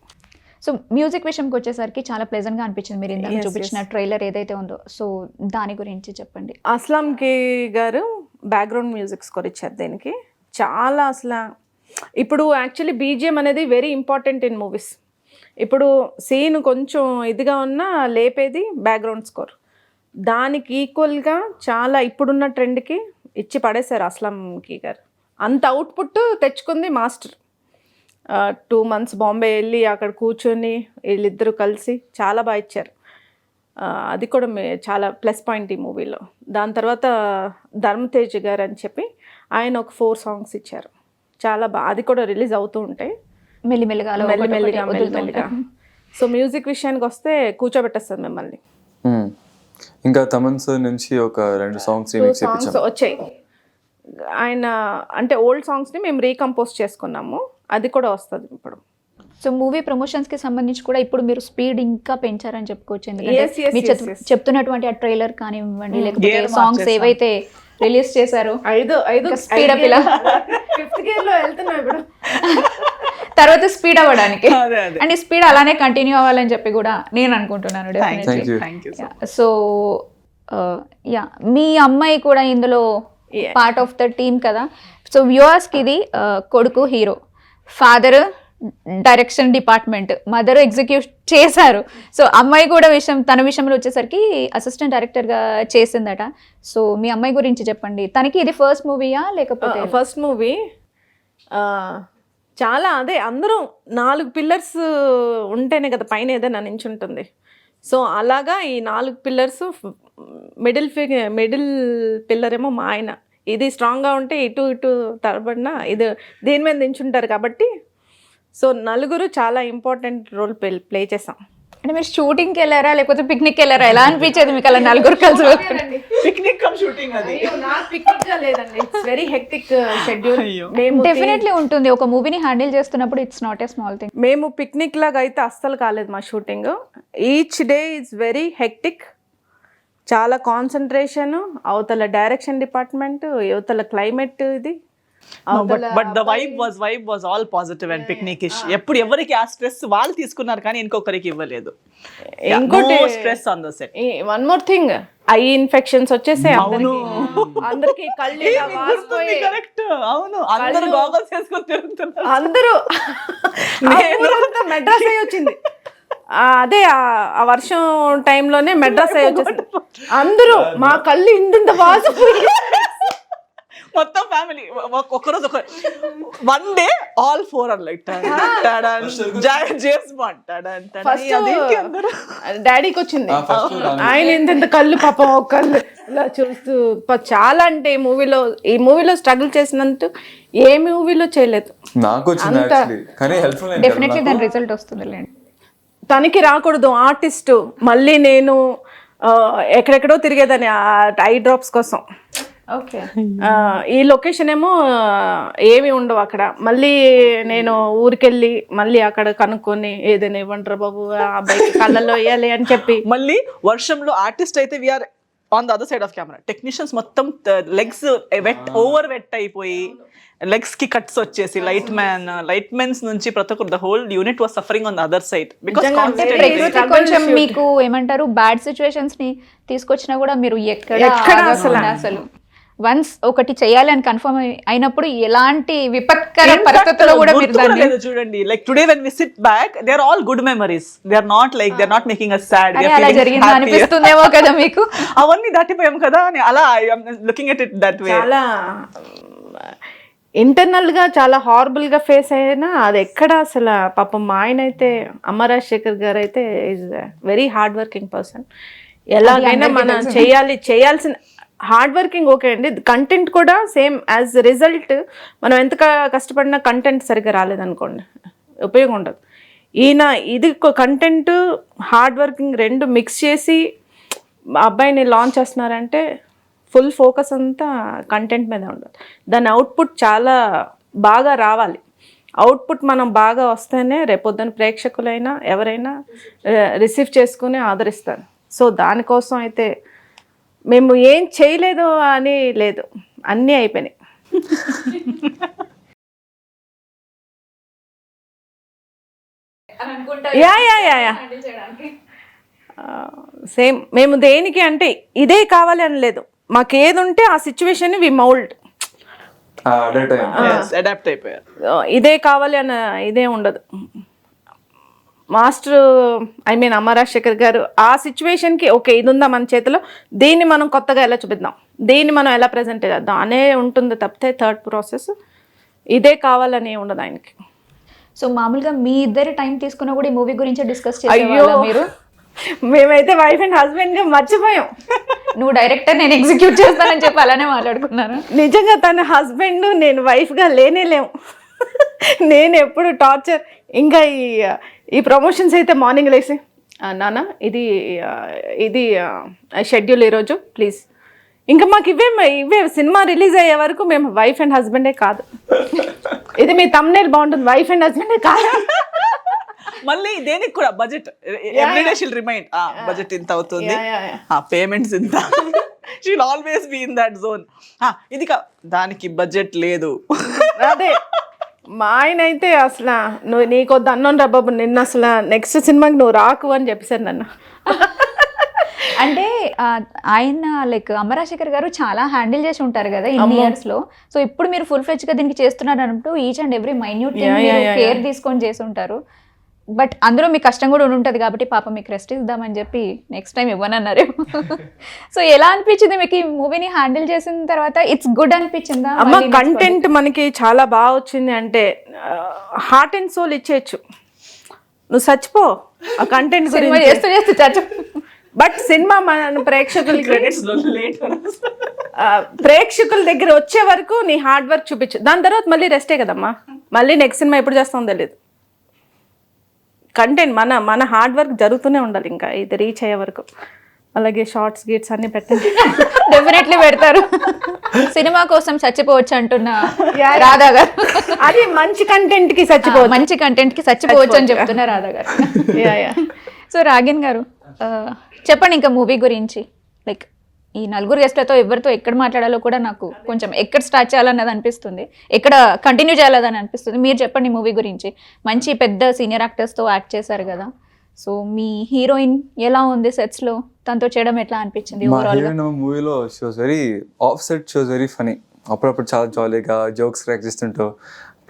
సో మ్యూజిక్ విషయంకి వచ్చేసరికి చాలా ప్లెజెంట్ గా అనిపించింది మీరు ఇందాక చూపించిన ట్రైలర్ ఏదైతే ఉందో. సో దాని గురించి చెప్పండి. అస్లాం కే గారు బ్యాక్గ్రౌండ్ మ్యూజిక్ స్కోర్ ఇచ్చారు దీనికి. చాలా అసలు ఇప్పుడు యాక్చువల్లీ బీజిఎం అనేది వెరీ ఇంపార్టెంట్ ఇన్ మూవీస్. ఇప్పుడు సీన్ కొంచెం ఇదిగా ఉన్నా లేపేది బ్యాక్గ్రౌండ్ స్కోర్. దానికి ఈక్వల్గా చాలా ఇప్పుడున్న ట్రెండ్కి ఇచ్చి పడేశారు అస్లాం కే గారు. అంత అవుట్పుట్ తెచ్చుకుంది మాస్టర్. 2 months బాంబే వెళ్ళి అక్కడ కూర్చొని వీళ్ళిద్దరూ కలిసి చాలా బాగా ఇచ్చారు. అది కూడా చాలా ప్లస్ పాయింట్ ఈ మూవీలో. దాని తర్వాత ధర్మతేజ్ గారు అని చెప్పి ఆయన ఒక 4 songs ఇచ్చారు, చాలా బాగా. అది కూడా రిలీజ్ అవుతూ ఉంటాయి మెల్లిమెల్లిగా. సో మ్యూజిక్ విషయానికి వస్తే కూర్చోబెట్టేస్తుంది మిమ్మల్ని. ఇంకా తమన్ సార్ నుంచి ఒక 2 songs రీమిక్స్ చేయించాం. వచ్చాయి. ఆయన అంటే ఓల్డ్ సాంగ్స్ని మేము రీకంపోజ్ చేసుకున్నాము, అది కూడా వస్తుంది ఇప్పుడు. సో మూవీ ప్రమోషన్స్ కి సంబంధించి కూడా ఇప్పుడు మీరు స్పీడ్ ఇంకా పెంచారని చెప్పుకోవచ్చు. ఎందుకంటే Yes. మీరు చెప్తున్నటువంటి ఆ ట్రైలర్ కానివ్వండి, లేకపోతే Gear సాంగ్స్ మార్చేసాం. ఏవైతే రిలీజ్ చేశారు. ఐదు స్పీడ్ అప్ ఇలా 5th గేర్లో వెళ్తున్నాం ఇప్పుడు. తర్వాత స్పీడ్ అవ్వడానికి అదే అదే అండ్ ఈ స్పీడ్ అలానే కంటిన్యూ అవ్వాలని చెప్పి కూడా నేను అనుకుంటున్నాను. Thank definitely. You you. Thank you so మీ అమ్మాయి కూడా ఇందులో Yeah. Part of the team కదా. సో వ్యూవర్స్కి ఇది కొడుకు hero, father direction department, mother execute చేశారు. సో అమ్మాయి కూడా తన విషయంలో వచ్చేసరికి అసిస్టెంట్ డైరెక్టర్గా చేసిందట. సో మీ అమ్మాయి గురించి చెప్పండి. తనకి ఇది ఫస్ట్ మూవీయా లేకపోతే ఫస్ట్ మూవీ. చాలా అదే అందరూ 4 పిల్లర్స్ ఉంటేనే కదా పైన ఏదైనా నించుంటుంది. సో అలాగా ఈ 4 పిల్లర్స్ మిడిల్ పిల్లర్ ఏమో మా ఆయన. ఇది స్ట్రాంగ్గా ఉంటే ఇటు తరబడిన ఇది దీని మీద నించుంటారు కాబట్టి సో నలుగురు చాలా ఇంపార్టెంట్ రోల్ ప్లే చేసాం. అంటే మీరు షూటింగ్కి వెళ్ళారా లేకపోతే పిక్నిక్కి వెళ్ళారా? ఎలా అనిపించేది మీకు అలా నలుగురు కలిసి వెళ్తుంటే? పిక్నిక్ కమ్ షూటింగ్ అది. పిక్నిక్ గా లేదండి, ఇట్స్ వెరీ హెక్టిక్ షెడ్యూల్. అయ్యో. డెఫినెట్లీ ఉంటుంది. ఒక మూవీని హ్యాండిల్ చేస్తున్నప్పుడు it's not a small thing. మేము పిక్నిక్ లాగా అయితే అస్సలు కాలేదు మా shooting. Each day is very hectic. చాలా కాన్సన్ట్రేషన్, అవతల డైరెక్షన్ డిపార్ట్మెంట్, అవతల క్లైమేట్ ఇది. But the vibe was all positive and picnic ఇష్. ఎప్పుడు ఎవరికి ఆ స్ట్రెస్ వాళ్ళు తీసుకున్నారు కానీ ఇంకొకరికి ఇవ్వలేదు. ఇంకోటి stress on the set. One more thing, I infections వచ్చేసాయి అవును. అందరికి. కళ్ళు ఇలా వాసిపోయి కరెక్ట్. అవును, అందరూ గాగల్స్ వేసుకొని తిరుగుతున్నారు. అందరూ మెడ్రాస్ అయ్యి వచ్చింది. అదే ఆ వర్షం టైంలోనే మెడ్రాస్ అయ్యి వచ్చేసింది. అందరూ మా కళ్ళు ఇంత వాసిపోయి మొత్తం ఫ్యామిలీ ఒకరోజు one day all 4 are like James Bond. డాడీకి వచ్చింది. ఆయన ఎంత కళ్ళు పాపం ఒక కళ్ళు ఇలా చూస్తూ చాలా అంటే ఈ మూవీలో స్ట్రగుల్ చేసినంత ఏ మూవీలో చేయలేదు. నాకు వచ్చింది actually. కానీ హెల్ప్ఫుల్ డెఫినెట్లీ దాని రిజల్ట్ వస్తుంది. తనకి రాకూడదు ఆర్టిస్టు. మళ్ళీ నేను ఎక్కడెక్కడో తిరిగేదాన్ని ఐ డ్రాప్స్ కోసం. ఓకే. ఈ లొకేషన్ ఏమో ఏమి ఉండవు అక్కడ. మళ్ళీ నేను ఊరికెళ్ళి మళ్ళీ అక్కడ కనుక్కొని ఏదైనా ఇవ్వంటారు బాబు ఆ అబ్బాయికి కళ్ళల్లో వేయాలి అని చెప్పి. మళ్ళీ వర్షంలో ఆర్టిస్ట్ అయితే we're on the other side of camera. Technicians మొత్తం లెగ్స్ ఓవర్ వెట్ అయిపోయి లెగ్స్ కి కట్స్ వచ్చేసి లైట్ మ్యాన్స్ నుంచి ప్రతి ఒక్కరు the whole unit was suffering on the other side. ప్రకృతి కొంచెం మీకు ఏమంటారు బ్యాడ్ సిచ్యువేషన్స్ ని తీసుకొచ్చినా కూడా మీరు ఎక్కడ అసలు వన్స్ ఒకటి చేయాలి అని కన్ఫర్మ్ అయినప్పుడు ఎలాంటి విపత్కర పరిస్థితుల్లో కూడా మీరు దాన్ని చూడండి. Like today when we sit back they are all good memories. They are not like they are not making us sad. అలా జరిగింది అనిపిస్తుందేమో కదా మీకు. అవన్నీ దాటిపోయాం కదా అని అలా looking at it that way. చాలా ఇంటర్నల్గా చాలా హారబుల్గా ఫేస్ అయినా అది ఎక్కడ అసలు పాపం మా ఆయన అయితే అమ్మ రాజశేఖర్ గారు అయితే is very hard working person. ఎలాగైనా మనం చేయాల్సిన హార్డ్ వర్కింగ్ ఓకే అండి. కంటెంట్ కూడా సేమ్ యాజ్ రిజల్ట్ మనం ఎంత కష్టపడినా కంటెంట్ సరిగ్గా రాలేదనుకోండి ఉపయోగం ఉండదు. ఈయన ఇది కంటెంట్ హార్డ్ వర్కింగ్ రెండు మిక్స్ చేసి అబ్బాయిని లాంచ్ చేస్తున్నారంటే ఫుల్ ఫోకస్ అంతా కంటెంట్ మీద ఉండదు. దాని అవుట్పుట్ చాలా బాగా రావాలి. అవుట్పుట్ మనం బాగా వస్తేనే రేపొద్దున ప్రేక్షకులైనా ఎవరైనా రిసీవ్ చేసుకుని ఆదరిస్తారు. సో దానికోసం అయితే మేము ఏం చేయలేదు అని లేదు, అన్నీ అయిపోయినాయి. యా సేమ్ మేము దేనికి అంటే ఇదే కావాలి అని లేదు. మాకు ఏది ఉంటే ఆ సిచ్యువేషన్ వి మౌల్డ్ అడాప్ట్ అయిపోయారు. ఇదే కావాలి అని ఇదే ఉండదు. మాస్టర్ అమ్మ రాజశేఖర్ గారు ఆ సిచ్యువేషన్కి ఓకే ఇది ఉందా మన చేతిలో, దీన్ని మనం కొత్తగా ఎలా చూపిద్దాం, దీన్ని మనం ఎలా ప్రజెంట్ చేద్దాం అనే ఉంటుంది తప్పితే థర్డ్ ప్రాసెస్ ఇదే కావాలని ఉండదు ఆయనకి. సో మామూలుగా మీ ఇద్దరు టైం తీసుకున్నా కూడా ఈ మూవీ గురించి డిస్కస్ చేసేవాళ్ళా మీరు? మేమైతే వైఫ్ అండ్ హస్బెండ్గా మర్చిపోయాం. నువ్వు డైరెక్టర్ నేను ఎగ్జిక్యూట్ చేస్తానని చెప్పి అలానే మాట్లాడుకున్నాను. నిజంగా తన హస్బెండ్ నేను వైఫ్గా లేనేలేము. నేను ఎప్పుడు టార్చర్. ఇంకా ఈ ప్రమోషన్స్ అయితే మార్నింగ్ లేసి నాన్న ఇది షెడ్యూల్ ఈరోజు ప్లీజ్. ఇంకా మాకు ఇవే సినిమా రిలీజ్ అయ్యే వరకు మేము వైఫ్ అండ్ హస్బెండే కాదు. ఇది మీ తమ్నేల్ బాగుంటుంది, వైఫ్ అండ్ హస్బెండే కాదు. మళ్ళీ దేనికి కూడా budget everyday she'll remind budget ఇంత అవుతుంది, పేమెంట్స్ ఇంత. She'll always be in that zone. ఇది దానికి బడ్జెట్ లేదు. అదే మా ఆయన అయితే అసలు నువ్వు నీకొద్దు అన్నాను రా బాబు, నిన్న అసలు నెక్స్ట్ సినిమాకి నువ్వు రాకు అని చెప్పేశారు నన్ను. అంటే ఆయన లైక్ అమరాశేఖర్ గారు చాలా హ్యాండిల్ చేసి ఉంటారు కదా ఇన్ని ఇయర్స్ లో. సో ఇప్పుడు మీరు ఫుల్ ఫ్లెడ్జ్ గా దీనికి చేస్తున్నారు అన్నప్పుడు each and every minute care తీసుకొని చేసి ఉంటారు. బట్ అందులో మీ కష్టం కూడా ఉంటుంది కాబట్టి పాప మీకు రెస్ట్ ఇద్దామని చెప్పి నెక్స్ట్ టైం ఇవ్వనన్నారు. సో ఎలా అనిపించింది మీకు ఈ మూవీని హ్యాండిల్ చేసిన తర్వాత? ఇట్స్ గుడ్ అనిపించిందా? అమ్మ కంటెంట్ మనకి చాలా బాగా వచ్చింది అంటే హార్ట్ అండ్ సోల్ ఇచ్చేయచ్చు. నువ్వు చచ్చిపో ఆ కంటెంట్ సినిమా చేస్తూ చేస్తూ చచ్చు. బట్ సినిమా మన ప్రేక్షకులకి ప్రేక్షకుల దగ్గర వచ్చే వరకు నీ హార్డ్ వర్క్ చూపించు. దాని తర్వాత మళ్ళీ రెస్టే కదమ్మా. మళ్ళీ నెక్స్ట్ సినిమా ఎప్పుడు చేస్తామో తెలియదు. కంటెంట్ మన హార్డ్ వర్క్ జరుగుతూనే ఉండాలి ఇంకా ఇది రీచ్ అయ్యే వరకు. అలాగే షార్ట్స్ గీట్స్ అన్ని పెట్టండి, డెఫినెట్లీ పెడతారు. సినిమా కోసం చచ్చిపోవచ్చు అంటున్న రాధా గారు, అది మంచి కంటెంట్ కి చచ్చిపోవచ్చు, మంచి కంటెంట్ కి చచ్చిపోవచ్చు అని చెప్తున్నా రాధా గారు. సో రాగిన్ గారు చెప్పండి ఇంకా మూవీ గురించి. లైక్ ఈ నలుగురు గెస్ట్లతో ఎవరితో ఎక్కడ మాట్లాడాలో కూడా నాకు కొంచెం ఎక్కడ స్టార్ట్ చేయాలన్నది అనిపిస్తుంది, ఎక్కడ కంటిన్యూ చేయాలని అనిపిస్తుంది. మీరు చెప్పండి మూవీ గురించి. మంచి పెద్ద సీనియర్ యాక్టర్స్తో యాక్ట్ చేశారు కదా, సో మీ హీరోయిన్ ఎలా ఉంది సెట్స్ లో? తనతో చేయడం ఎట్లా అనిపించింది? మూవీలో she was very off set, she was very funny. అప్పుడప్పుడు చాలా జాలీగా జోక్స్ క్రాక్ చేస్తుంటూ,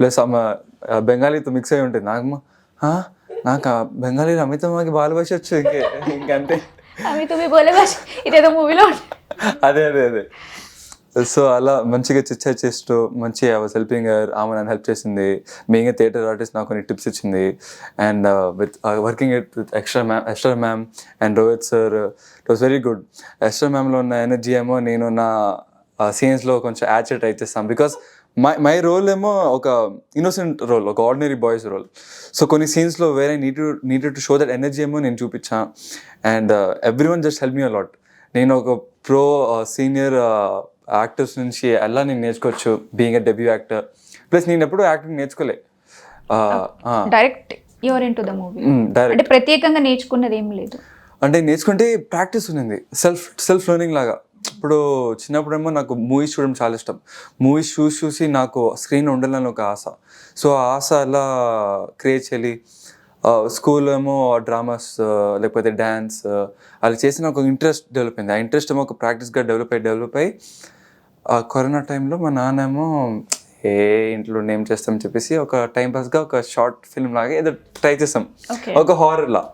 ప్లస్ ఆమె బెంగాలీతో మిక్స్ అయి ఉంటుంది. నాకు బెంగాలీలో అమితమ్మకి బాల భాష వచ్చు, ఇంకంతే. ఇదేదో మూవీలో అదే అదే అదే. సో అలా మంచిగా చిచ్చా చేస్తూ మంచిగా ఐ వాజ్ హెల్పింగ్ హర్. ఆమె నన్ను హెల్ప్ చేసింది. బీయింగ్ ఏ థియేటర్ ఆర్టిస్ట్ నాకు కొన్ని టిప్స్ ఇచ్చింది. And with working with Ester ma'am and Rohit sir, it was very good. Ester మ్యామ్లో ఉన్న ఎనర్జీ ఏమో నేను నా సీన్స్లో కొంచెం యాడ్ ట్రై చేస్తాం. బికాస్ మై రోల్ ఏమో ఒక ఇన్నోసెంట్ రోల్, ఒక ఆర్డినరీ బాయ్స్ రోల్. సో కొన్ని సీన్స్లో వేరే needed to show that energy ఏమో నేను చూపించా. And everyone just help me a lot. నేను ఒక ప్రో సీనియర్ యాక్టర్స్ నుంచి ఎలా నేను నేర్చుకోవచ్చు బీయింగ్ ఎ డెబ్యూ యాక్టర్. ప్లస్ నేను ఎప్పుడూ యాక్టింగ్ నేర్చుకోలే. Direct your into the movie. అంటే ప్రత్యేకంగా నేర్చుకున్నది ఏం లేదు. అంటే నేర్చుకుంటే ప్రాక్టీస్ ఉంది, సెల్ఫ్ లెర్నింగ్ లాగా. ఇప్పుడు చిన్నప్పుడేమో నాకు మూవీస్ చూడడం చాలా ఇష్టం. మూవీస్ చూసి నాకు స్క్రీన్ ఉండాలని ఒక ఆశ. సో ఆ ఆశ అలా క్రియేట్ చేయాలి. స్కూల్లో ఏమో డ్రామాస్ లేకపోతే డ్యాన్స్ అలా చేసిన ఒక ఇంట్రెస్ట్ డెవలప్ అయింది. ఆ ఇంట్రెస్ట్ ఏమో ఒక ప్రాక్టీస్గా డెవలప్ అయ్యి కరోనా టైంలో మా నాన్న ఏమో ఇంట్లో ఏం చేస్తామని చెప్పేసి ఒక టైంపాస్గా ఒక షార్ట్ ఫిల్మ్ లాగా ఏదో ట్రై చేస్తాం, ఒక హారర్లా.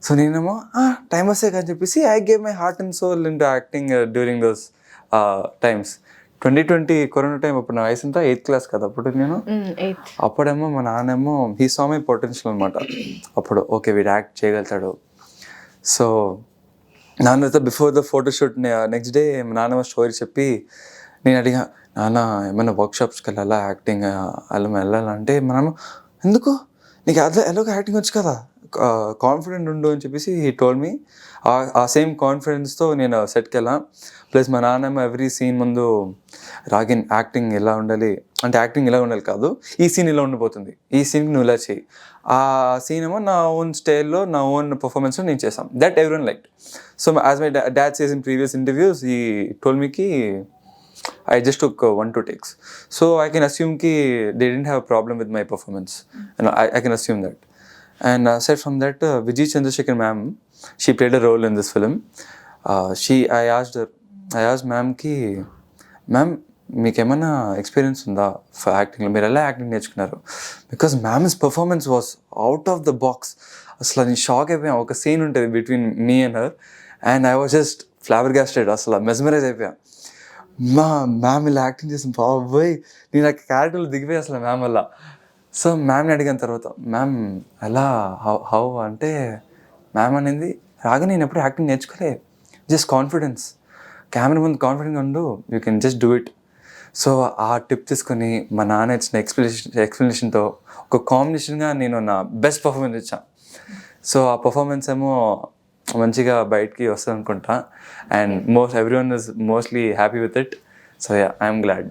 సో నేనేమో టైం వస్తే కానీ చెప్పేసి I gave my heart and soul into acting during those times. 2020 corona time. అప్పుడు నా వయసు అంతా 8th క్లాస్ కదా అప్పుడు నేను. అప్పుడేమో మా నాన్నేమో హీ సా మై పొటెన్షియల్ అనమాట. అప్పుడు ఓకే వీడు యాక్ట్ చేయగలుగుతాడు. సో నాన్నతో before the photoshoot next day మా నాన్న స్టోరీ చెప్పి నేను అడిగా, నాన్న ఏమైనా వర్క్షాప్స్కి వెళ్ళాలా యాక్టింగ్ అలా వెళ్ళాలంటే మనం ఎందుకు నీకు ఎలాగో యాక్టింగ్ వచ్చు కదా, కాన్ఫిడెంట్ ఉండు అని చెప్పేసి హీ టోల్డ్ మీ. ఆ సేమ్ కాన్ఫిడెన్స్తో నేను సెట్కి వెళ్ళాను. ప్లస్ మా నాన్నమ్మ ఎవ్రీ సీన్ ముందు రాగిన్ యాక్టింగ్ ఎలా ఉండాలి అంటే యాక్టింగ్ ఎలా ఉండాలి కాదు, ఈ సీన్ ఇలా ఉండిపోతుంది, ఈ సీన్కి నువ్వు ఇలా చేయి. ఆ సీన్ ఏమో నా ఓన్ స్టైల్లో నా ఓన్ పర్ఫార్మెన్స్లో నేను చేసాం. That everyone like. So as my dad says in previous interviews ఈ టోల్డ్ మీకి I just took 1-2 takes. So I can assume ki they didn't have a problem with my performance. And I can assume that. And aside from that, Vijay Chandrasekhar ma'am, she played a role in this film. I asked ma'am ki, ma'am, మీకు ఏమైనా experience ఉందా for యాక్టింగ్లో, మీరు ఎలా acting నేర్చుకున్నారు? Because ma'am's performance was out of the box. అసలు నేను shock అయిపోయాను. ఒక సీన్ ఉంటుంది between me and her and I was just flabbergasted, అసలు మెస్మరైజ్ అయిపోయాను. మ్యామ్ ఇలా యాక్టింగ్ చేసిన బాబోయ్, నేను ఆ క్యారెక్టర్లో దిగిపోయి అసలు మ్యామ్ వల్ల. సో మ్యామ్ని అడిగిన తర్వాత మ్యామ్ ఎలా హౌ అంటే మ్యామ్ అనేది రాగా నేను ఎప్పుడు యాక్టింగ్ నేర్చుకోలే, జస్ట్ కాన్ఫిడెన్స్, కెమెరా ముందు కాన్ఫిడెంట్గా ఉండు, you can just do it. So ఆ టిప్ తీసుకొని మా నాన్న ఇచ్చిన ఎక్స్ప్లెనేషన్తో ఒక కాంబినేషన్గా నేను నా బెస్ట్ పర్ఫార్మెన్స్ ఇచ్చాను. సో ఆ పర్ఫార్మెన్స్ ఏమో మంచిగా బయటికి వస్తుంది అనుకుంటా. And every one is mostly happy with it. So yeah, I'm glad.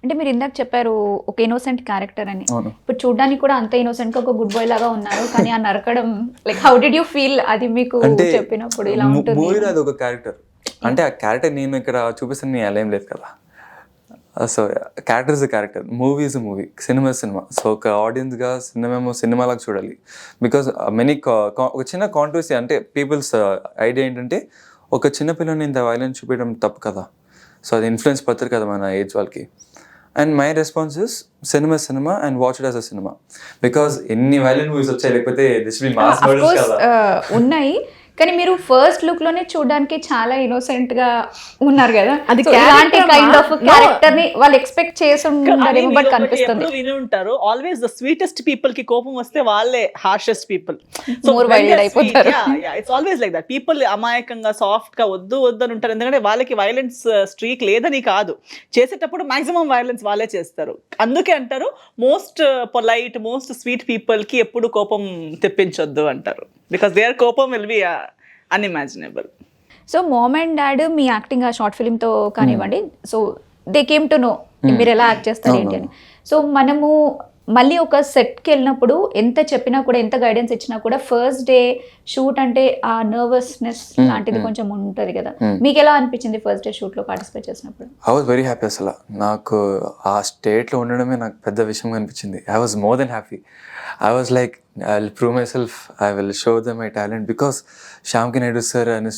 అంటే మీరు ఇందాక చెప్పారు ఒక ఇన్నోసెంట్ క్యారెక్టర్ అని. అవును. ఇప్పుడు చూడడానికి కూడా అంత ఇన్నోసెంట్ గా ఒక గుడ్ బాయ్ లాగా ఉన్నారు, కానీ ఆ నరకడం like how did you feel అది మీకు అంటే చెప్పినప్పుడు ఇలా ఉంటుంది? మూవీలో అది ఒక క్యారెక్టర్, అంటే ఆ క్యారెక్టర్ నేను ఇక్కడ చూపిస్తాను నేను అలా ఏం లేదు కదా. So character is a character, movie is a movie, cinema cinema. So ఒక ఆడియన్స్గా సినిమాలాగా చూడాలి. బికాస్ మెనీ ఒక చిన్న కాంట్రవర్సీ, అంటే పీపుల్స్ ఐడియా ఏంటంటే ఒక చిన్న పిల్లని ఇంత వైలెన్స్ చూపించడం తప్పు కదా. సో అది ఇన్ఫ్లుయెన్స్ పడతారు కదా మన ఏజ్ వాళ్ళకి. And my response is cinema and watch it as a cinema. Because ఎన్ని వైలెంట్ మూవీస్ వచ్చాయి, లేకపోతే this will mass Of murders course, కదా. ఉన్నాయి, కానీ మీరు ఫస్ట్ లుక్ లోనే చూడడానికి చాలా ఇన్నోసెంట్ గా ఉన్నారు కదా. అది So, ఇలాంటి character కైండ్ మా- ఆఫ్ క్యారెక్టర్ ని వాళ్ళు ఎక్స్పెక్ట్ చేసి ఉంటారేమో, బట్ కనిపిస్తుంది విని ఉంటారు, ఆల్వేస్ ద స్వీటెస్ట్ పీపుల్ కి కోపం వస్తే వాళ్ళే హార్షెస్ట్ పీపుల్. More wild అయిపోతారు. It's always like that. People అమాయకంగా సాఫ్ట్ గా వద్దు అని ఉంటారు, ఎందుకంటే వాళ్ళకి వైలెన్స్ స్ట్రీక్ లేదని కాదు, చేసేటప్పుడు మాక్సిమం వైలెన్స్ వాళ్ళే చేస్తారు. అందుకే అంటారు most polite most sweet people కి ఎప్పుడు కోపం తెప్పించొద్దు అంటారు, బికాస్ దేర్ కోపం will be unimaginable. So mom and dad me acting ఆ షార్ట్ ఫిల్మ్ తో కానివ్వండి, so they came to know మీరు ఎలా యాక్ట్ చేస్తారు ఏంటి అని. సో మనము మళ్ళీ ఒక సెట్కి వెళ్ళినప్పుడు ఎంత చెప్పినా కూడా, ఎంత గైడెన్స్ ఇచ్చినా కూడా, ఫస్ట్ డే షూట్ అంటే ఆ నర్వస్నెస్ లాంటిది కొంచెం ఉంటుంది కదా. మీకు ఎలా అనిపించింది ఫస్ట్ డే షూట్ లో పార్టిసిపేట్ చేసినప్పుడు? I was very happy. అసలు నాకు ఆ స్టేట్లో ఉండడమే నాకు పెద్ద విషయం అనిపించింది. I was more than happy. I was like I will prove my self, I will show them my talent. Because Shyam K Naidu sir and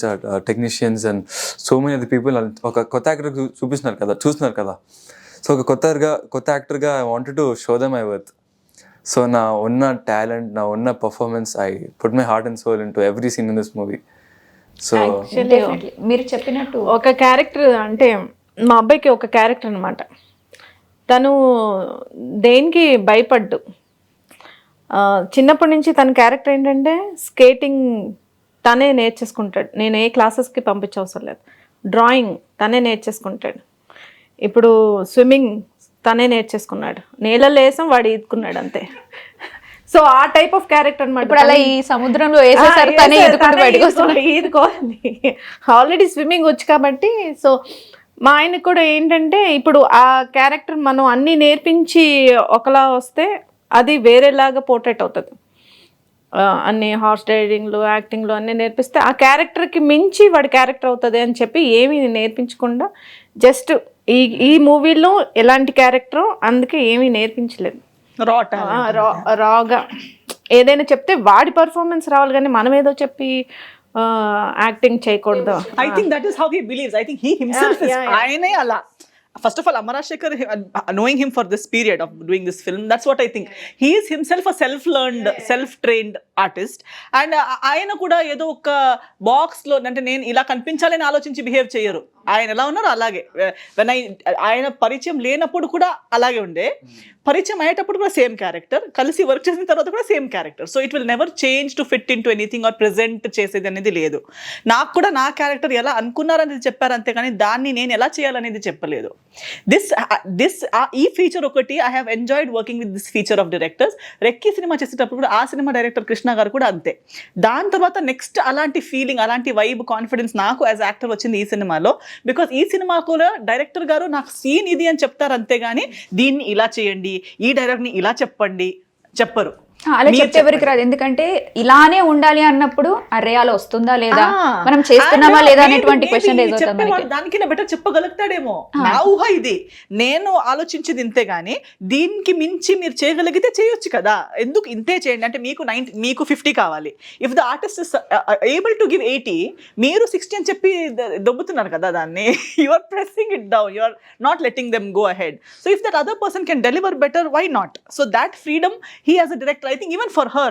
technicians and so many other people ఒక కొత్త యాక్టర్ చూస్తున్నారు కదా. సో ఒక కొత్త యాక్టర్గా I wanted to show them my worth. So నా ఉన్న talent, నా ఉన్న performance, I put my heart and soul into every scene in this movie. So Definitely. మీరు చెప్పినట్టు ఒక క్యారెక్టర్ అంటే మా అబ్బాయికి ఒక క్యారెక్టర్ అనమాట. తను దేనికి భయపడ్డు. చిన్నప్పటి నుంచి తన క్యారెక్టర్ ఏంటంటే స్కేటింగ్ తనే నేర్చేసుకుంటాడు. నేను ఏ క్లాసెస్కి పంపించవసరం లేదు. డ్రాయింగ్ తనే నేర్చేసుకుంటాడు. ఇప్పుడు స్విమ్మింగ్ తనే నేర్చేసుకున్నాడు. నీళ్ళలో వేసాం వాడు ఈదుకున్నాడు అంతే. సో ఆ టైప్ ఆఫ్ క్యారెక్టర్ అనమాట. ఇప్పుడు అలా ఈ సముద్రంలో వేసేసారు, తనే ఎదుగుకుంటూ బయటకు వస్తున్నాడు. ఈదుకోవాలి, ఆల్రెడీ స్విమ్మింగ్ వచ్చు కాబట్టి. సో మా ఆయనకు కూడా ఏంటంటే ఇప్పుడు ఆ క్యారెక్టర్ మనం అన్నీ నేర్పించి ఒకలా వస్తే అది వేరేలాగా పోర్ట్రేట్ అవుతుంది. అన్ని హార్స్ రైడింగ్లు, యాక్టింగ్లు అన్నీ నేర్పిస్తే ఆ క్యారెక్టర్కి మించి వాడి క్యారెక్టర్ అవుతుంది అని చెప్పి ఏమీ నేర్పించకుండా జస్ట్ ఈ మూవీలో ఎలాంటి క్యారెక్టర్ అందుకే ఏమీ నేర్పించలేదు. రాగా ఏదైనా చెప్తే వాడి పర్ఫార్మెన్స్ రావాలి, కానీ మనం ఏదో చెప్పి యాక్టింగ్ చేయకూడదు. I think that is how he believes. I think he himself is. ఆయనే అలా. First of all, Amara Shekhar, knowing him for this period of doing this film, that's what I think. He is himself a self-learned, self-trained artist. And ఆయన కూడా ఏదో ఒక బాక్స్లో అంటే నేను ఇలా కనిపించాలని ఆలోచించి బిహేవ్ చేయరు. ఆయన ఎలా ఉన్నారో అలాగే. ఆయన పరిచయం లేనప్పుడు కూడా అలాగే ఉండే, పరిచయం అయ్యేటప్పుడు కూడా సేమ్ క్యారెక్టర్, కలిసి వర్క్ చేసిన తర్వాత కూడా same character. So it will never change to fit in to anything or present చేసేది అనేది లేదు. నాకు కూడా నా క్యారెక్టర్ ఎలా అనుకున్నారనేది చెప్పారు అంతే, కానీ దాన్ని నేను ఎలా చేయాలనేది చెప్పలేదు. ఈ ఫీచర్ ఒకటి I have enjoyed working with this feature of directors. Recce సినిమా చేసేటప్పుడు కూడా ఆ సినిమా డైరెక్టర్ కృష్ణ గారు కూడా అంతే. దాని తర్వాత నెక్స్ట్ అలాంటి ఫీలింగ్, అలాంటి వైబ్, కాన్ఫిడెన్స్ నాకు యాజ్ యాక్టర్ వచ్చింది ఈ సినిమాలో. బికాస్ ఈ సినిమా కూడా డైరెక్టర్ గారు నాకు సీన్ ఇది అని చెప్తారు అంతేగాని దీన్ని ఇలా చేయండి, ఈ డైరెక్టర్ని ఇలా చెప్పరు. అలా చెప్తే ఎవరికి రాదు, ఎందుకంటే ఇలానే ఉండాలి అన్నప్పుడు అరే అలా వస్తుందా లేదా, మనం చేస్తున్నామా లేదా అనేటువంటి క్వశ్చన్ రేజ్ అవుతుంది మనకి. దానికైనా బెటర్ చెప్పగలుగుతాడేమో. నా ఊహ ఇది, నేను ఆలోచించింది ఇంతే గానీ దీనికి మించి మీరు చేయగలిగితే చేయొచ్చు కదా, ఎందుకు ఇంతే చేయండి అంటే మీకు 50 కావాలి. If the artist is able to give 80, మీరు 60 అని చెప్పి దొబ్బుతున్నారు కదా దాన్ని. You are pressing it down, you are not letting them go ahead. So if that other person can deliver better, why not? So that freedom he has a director, I think even for her,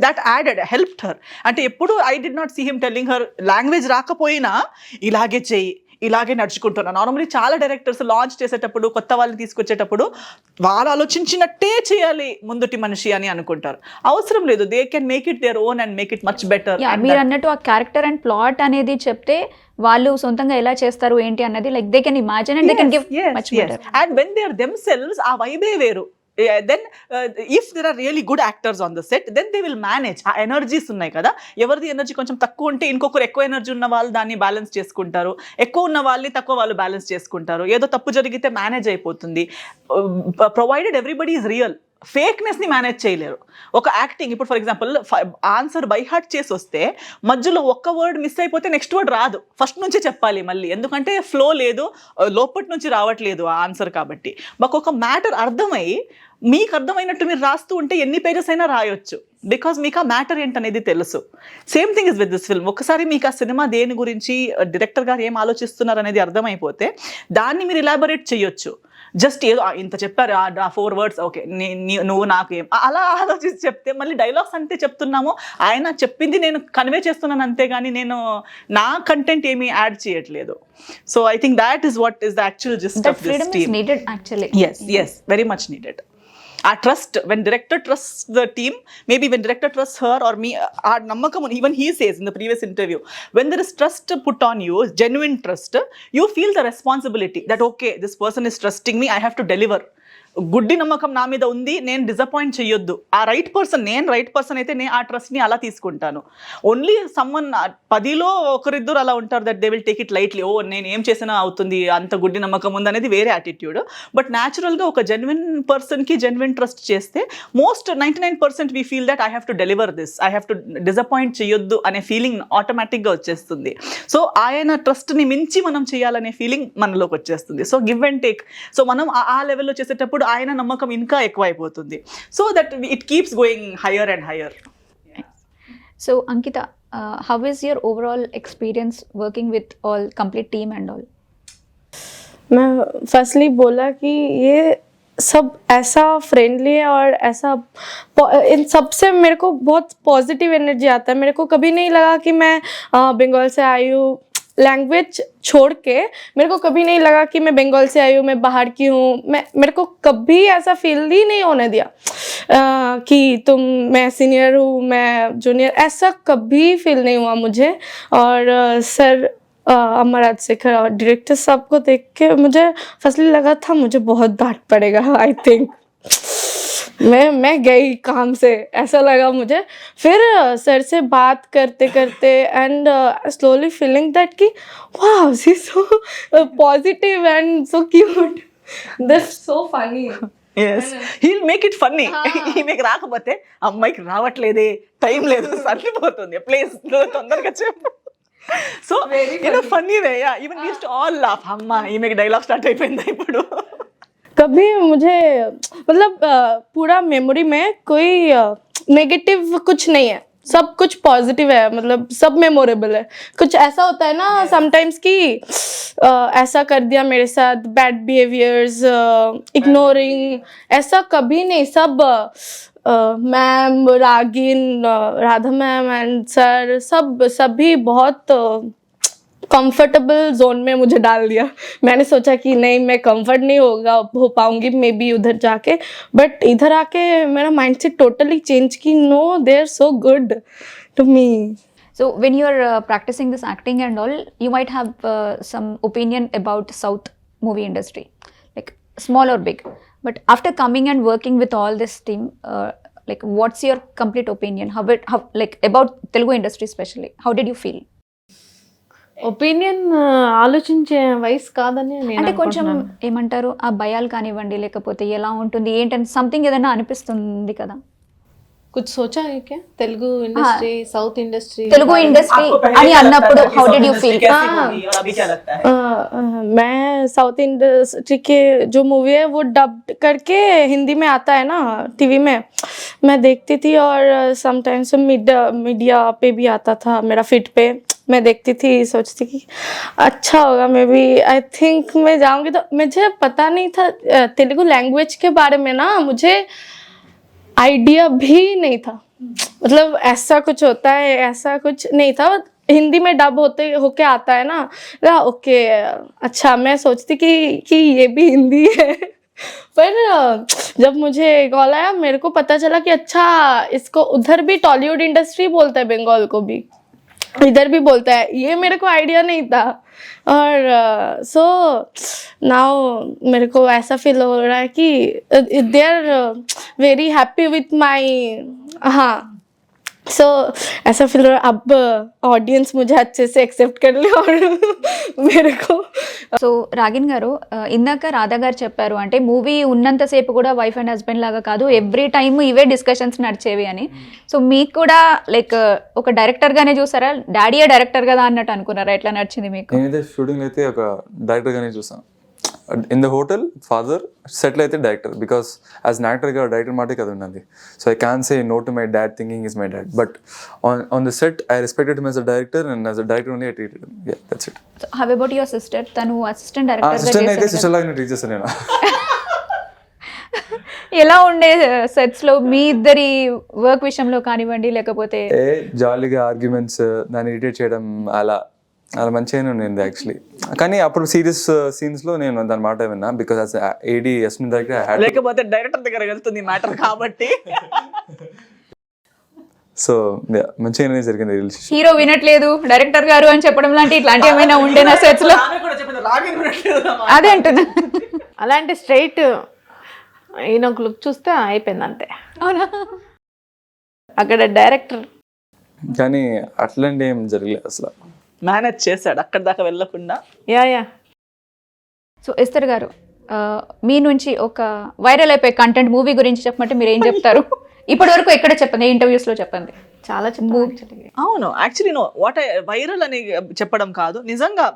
that added, helped her. అంటే ఎప్పుడు I did not see him telling her language రాకపోయినా ఇలాగే చెయ్యి, ఇలాగే నడుచుకుంటున్నా. Normally చాలా directors launch చేసేటప్పుడు, కొత్త వాళ్ళని తీసుకొచ్చేటప్పుడు వాళ్ళు ఆలోచించినట్టే చేయాలి ముందుటి మనిషి అని అనుకుంటారు. అవసరం లేదు, they can make it their own and make it much better. మీరు అన్నట్టు ఆ క్యారెక్టర్ అండ్ ప్లాట్ అనేది చెప్తే వాళ్ళు సొంతంగా ఎలా చేస్తారు ఏంటి అన్నది like they can imagine and they can give much better. And when they are themselves ఆ వైబే వేరు. Then if there are really good actors on the set then they will manage. ఆ ఎనర్జీస్ ఉన్నాయి కదా, ఎవరిది ఎనర్జీ కొంచెం తక్కువ ఉంటే ఇంకొకరు ఎక్కువ ఎనర్జీ ఉన్న వాళ్ళు దాన్ని బ్యాలెన్స్ చేసుకుంటారు, ఎక్కువ ఉన్న వాళ్ళని తక్కువ వాళ్ళు బ్యాలెన్స్ చేసుకుంటారు, ఏదో తప్పు జరిగితే మేనేజ్ అయిపోతుంది. Provided everybody is real. ఫేక్నెస్ని మేనేజ్ చేయలేరు. ఒక యాక్టింగ్ ఇప్పుడు for example answer by heart చేసి వస్తే మధ్యలో ఒక్క వర్డ్ మిస్ అయిపోతే నెక్స్ట్ వర్డ్ రాదు, ఫస్ట్ నుంచే చెప్పాలి మళ్ళీ, ఎందుకంటే ఫ్లో లేదు, లోపటి నుంచి రావట్లేదు ఆ ఆన్సర్. కాబట్టి మాకు ఒక మ్యాటర్ అర్థమై మీకు అర్థమైనట్టు మీరు రాస్తూ ఉంటే ఎన్ని పేజెస్ అయినా రాయొచ్చు, బికాజ్ మీకు ఆ మ్యాటర్ ఏంటనేది తెలుసు. Same thing is with this film. ఒకసారి మీకు ఆ సినిమా దేని గురించి, డైరెక్టర్ గారు ఏం ఆలోచిస్తున్నారు అనేది అర్థమైపోతే దాన్ని మీరు ఎలాబొరేట్ చేయొచ్చు. జస్ట్ ఏదో ఇంత చెప్పారు ఆ 4 words, ఓకే నువ్వు నాకు ఏం అలా ఆలోచించి చెప్తే మళ్ళీ డైలాగ్స్ అంతే చెప్తున్నాము, ఆయన చెప్పింది నేను కన్వే చేస్తున్నాను అంతేగాని నేను నా కంటెంట్ ఏమీ యాడ్ చేయట్లేదు. So I think that is what is the actual gist of this team. needed actually. Yes, very much needed. Our trust, when director trusts the team, maybe when director trusts her or me, our nammakam, even he says in the previous interview, when there is trust put on you, genuine trust, you feel the responsibility that okay, this person is trusting me, I have to deliver. గుడ్డి నమ్మకం నా మీద ఉంది, నేను disappoint చేయొద్దు. ఆ right person, నేను right person అయితే నేను ఆ ట్రస్ట్ని అలా తీసుకుంటాను. ఓన్లీ సమ్మన్ 10లో ఒకరిద్దరు అలా ఉంటారు that they will take it lightly, ఓ నేను ఏం చేసినా అవుతుంది, అంత గుడ్డి నమ్మకం ఉంది అనేది వేరే యాటిట్యూడ్. బట్ న్యాచురల్గా ఒక జెన్యున్ పర్సన్కి జెన్యున్ ట్రస్ట్ చేస్తే most 99% we feel that I have to deliver this, I have to disappoint చేయొద్దు అనే ఫీలింగ్ ఆటోమేటిక్గా వచ్చేస్తుంది. సో ఆయన ట్రస్ట్ని మించి మనం చేయాలనే ఫీలింగ్ మనలోకి వచ్చేస్తుంది. So give and take. So మనం ఆ లెవెల్లో చేసేటప్పుడు ఆయన నమ్మకం ఇంకా ఎక్కువ అయిపోతుంది. So that it keeps going higher and higher. So Ankita, how is your overall experience working with all complete team and all? मैं फर्स्टली बोला कि ये सब ऐसा फ्रेंडली है और ऐसा इन सब से मेरे को बहुत पॉजिटिव एनर्जी आता है. मेरे को कभी नहीं लगा कि मैं बंगाल से आई हूँ. लैंग्वेज छोड़ के मेरे को कभी नहीं लगा कि मैं बंगाल से आई हूँ, मैं बाहर की हूँ. मेरे को कभी ऐसा फील ही नहीं होने दिया कि मैं सीनियर हूँ, मैं जूनियर, ऐसा कभी फील नहीं हुआ मुझे. और सर अमर राजशेखर और डायरेक्टर साहब को देख के मुझे फर्स्टली लगा था मुझे बहुत डांट पड़ेगा. आई थिंक मैं गई काम से, ऐसा लगा मुझे. फिर सर से बात करते करते एंड स्लोली फीलिंग दैट कि wow she so positive and so cute, that's so funny. Yes, he'll make it funny. ఈమెకి రాకపోతే అమ్మాయికి రావట్లేదే, టైం లేదు, సరిపోతుంది, ప్లీజ్ తొందరగా చెప్పు. So in funny way, even use to all laugh. అమ్మ ఈమెకి డైలాగ్ స్టార్ట్ అయిపోయింది ఇప్పుడు. कभी मुझे मतलब पूरा मेमोरी में कोई नेगेटिव कुछ नहीं है, सब कुछ पॉजिटिव है. मतलब सब मेमोरेबल है. कुछ ऐसा होता है ना समटाइम्स कि ऐसा कर दिया मेरे साथ, बैड बिहेवियर्स, इग्नोरिंग, ऐसा कभी नहीं. सब ma'am, Ragin, Radha ma'am and sir सभी बहुत कंफर्टेबल जोन में मुझे डाल दिया. मैंने सोचा कि नहीं मैं कंफर्ट नहीं हो पाऊंगी मे बी उधर जाके, बट इधर आके मेरा माइंडसेट टोटली चेंज की. No, they are so good to me. So when you are practicing this acting and all, you might have some opinion about South movie industry, like small or big. But after coming and working with all this team, like what's your complete opinion? How like about Telugu industry especially? How did you feel? Opinion ఆలోచించే వయసు కాదని నేను అంటే కొంచెం అనుకుంటున్నాను. ఏమంటారు, ఆ భయాలు కానివ్వండి, లేకపోతే ఎలా ఉంటుంది ఏంటని సంథింగ్ ఏదైనా అనిపిస్తుంది కదా. कुछ सोचा है क्या Telugu industry, south industry? Telugu industry అని అన్నప్పుడు how did you feel? मैं साउथ इंडस्ट्री के जो मूवी है वो डब्ड करके हिंदी में आता है ना टीवी में, मैं देखती थी. और समटाइम्स मीडिया पे भी आता था, मेरा फिट पे मैं देखती थी, सोचती कि अच्छा होगा मे बी, आई थिंक मैं जाऊंगी. तो मुझे पता नहीं था तेलुगु लैंग्वेज के बारे में ना, मुझे आइडिया भी नहीं था. मतलब ऐसा कुछ होता है, ऐसा कुछ नहीं था. हिंदी में डब होके आता है ना, ओके अच्छा. मैं सोचती कि ये भी हिंदी है. पर जब मुझे कॉल आया मेरे को पता चला कि अच्छा इसको उधर भी टॉलीवुड इंडस्ट्री बोलता है, बंगाल को भी इधर भी बोलता है. ये मेरे को आइडिया नहीं था. और सो नाउ मेरे को ऐसा फील हो रहा है कि they are very happy with my, हाँ सो ऐसा फील रहा है अब ऑडियंस मुझे अच्छे से एक्सेप्ट कर ले और मेरे को సో రాగిన్ గారు ఇందాక రాధా గారు చెప్పారు అంటే మూవీ ఉన్నంతసేపు కూడా వైఫ్ అండ్ హస్బెండ్ లాగా కాదు, ఎవ్రీ టైమ్ ఇవే డిస్కషన్స్ నడిచేవి అని. సో మీకు కూడా లైక్ ఒక డైరెక్టర్గానే చూసారా, డాడీయే డైరెక్టర్ కదా అన్నట్టు అనుకున్నారా? ఎట్లా నడిచింది మీకు? నేనైతే షూటింగ్ అయితే ఒక డైరెక్టర్గానే చూసాను. In the hotel father, settle అయితే డైరెక్టర్, బికాస్ యాజ్ అన్ యాక్టర్గా డైరెక్టర్ మాటే కదా ఉన్నది. So I can say no to my dad thinking is my dad, but on the set I respected him as a director and as a director only I treated him. Yeah, that's it. So how about your sister? తను assistant assistant అయితే director sister లాగా treat చేస్తాను నేను. ఎలా ఉండే sets లో మీ ఇద్దరి work విషయంలో కానివ్వండి, లేకపోతే జాలీగా ఆర్గ్యుమెంట్స్, దాన్ని ఇరిటేట్ చేయడం, అలా అలా మంచిగానే ఉండేది యాక్చువల్లీ. కానీ అప్పుడు సీరియస్ సీన్స్లో నేను దాని మాట విన్నా, because as AD assistant director లేకపోతే డైరెక్టర్ దగ్గర వెళ్తుంది మ్యాటర్ కాబట్టి. సో మంచిగానే జరిగింది రిలేషన్షిప్. హీరో వినట్లేదు డైరెక్టర్ గారు అని చెప్పడం లాంటి ఇట్లాంటి ఏమైనా ఉండేనా సెట్స్ లో? అదే అంటున్నా. అలాంటి స్ట్రైట్ ఈయన ఒక లుక్ చూస్తే అయిపోయింది అంతే. అవునా? అక్కడ డైరెక్టర్ కానీ అట్లాంటి ఏం జరగలేదు అసలు. మేనేజ్ చేశాడు అక్కడ దాకా వెళ్ళకుండా. యా సో ఎస్తర్ గారు, మీ నుంచి ఒక వైరల్ అయిపోయే కంటెంట్ మూవీ గురించి చెప్పమంటే మీరు ఏం చెప్తారు? ఇప్పటి వరకు ఎక్కడ చెప్పండి, ఇంటర్వ్యూస్ లో చెప్పండి. చాలా చెప్పాలి. అవును, యాక్చువల్లీ నో వాట్ వైరల్ అని చెప్పడం కాదు, నిజంగా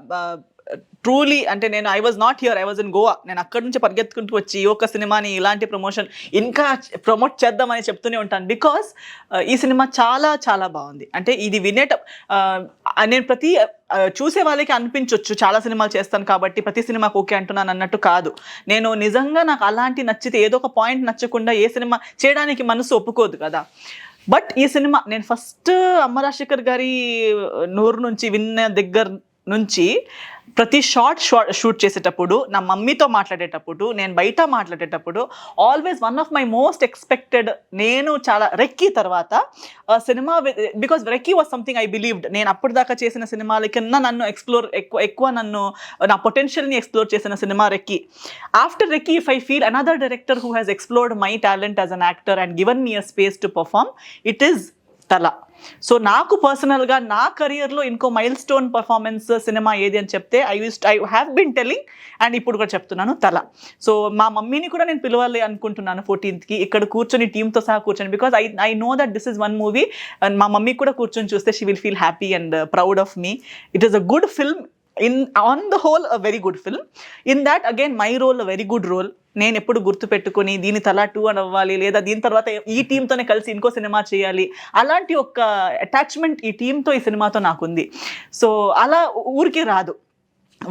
ట్రూలీ అంటే నేను I was not here, I was in Goa. నేను అక్కడి నుంచి పరిగెత్తుకుంటూ వచ్చి ఈ ఒక్క సినిమాని ఇలాంటి ప్రమోషన్ ఇంకా ప్రమోట్ చేద్దామని చెప్తూనే ఉంటాను, బికాస్ ఈ సినిమా చాలా చాలా బాగుంది. అంటే ఇది నేను ప్రతి చూసే వాళ్ళకి అనిపించవచ్చు చాలా సినిమాలు చేస్తాను కాబట్టి ప్రతి సినిమాకి ఓకే అంటున్నాను అన్నట్టు కాదు. నేను నిజంగా నాకు అలాంటి నచ్చితే ఏదో ఒక పాయింట్ నచ్చకుండా ఏ సినిమా చేయడానికి మనసు ఒప్పుకోదు కదా. బట్ ఈ సినిమా నేను ఫస్ట్ అమ్మ రాజశేఖర్ గారి నోరు నుంచి విన్న దగ్గర నుంచి ప్రతి షూట్ చేసేటప్పుడు, నా మమ్మీతో మాట్లాడేటప్పుడు, నేను బయట మాట్లాడేటప్పుడు, always one of my most expected, నేను చాలా రెక్కీ తర్వాత సినిమా, because Recce was something I believed. నేను అప్పటిదాకా చేసిన సినిమాల కింద నన్ను ఎక్కువ నన్ను నా పొటెన్షియల్ని ఎక్స్ప్లోర్ చేసిన సినిమా Recce. After Recce if I feel another director who has explored my talent as an actor and given me a space to perform, it is తల. సో నాకు పర్సనల్గా నా కెరియర్లో ఇంకో మైల్ స్టోన్ పర్ఫార్మెన్స్ సినిమా ఏది అని చెప్తే I have been telling and ఇప్పుడు కూడా చెప్తున్నాను, తల. సో మా మమ్మీని కూడా నేను పిలవాలి అనుకుంటున్నాను 14th ఇక్కడ కూర్చొని టీంతో సహా కూర్చొని, because I know that this is one movie and మా మమ్మీ కూడా కూర్చొని చూస్తే she will feel happy and proud of me. It is a good film, on the whole a very good film. In that again my role a very good role. నేను ఎప్పుడు గుర్తు పెట్టుకుని దీని తలా 2 అని అవ్వాలి, లేదా దీని తర్వాత ఈ టీంతోనే కలిసి ఇంకో సినిమా చేయాలి, అలాంటి ఒక అటాచ్మెంట్ ఈ టీంతో ఈ సినిమాతో నాకుంది. సో అలా ఊరికే రాదు,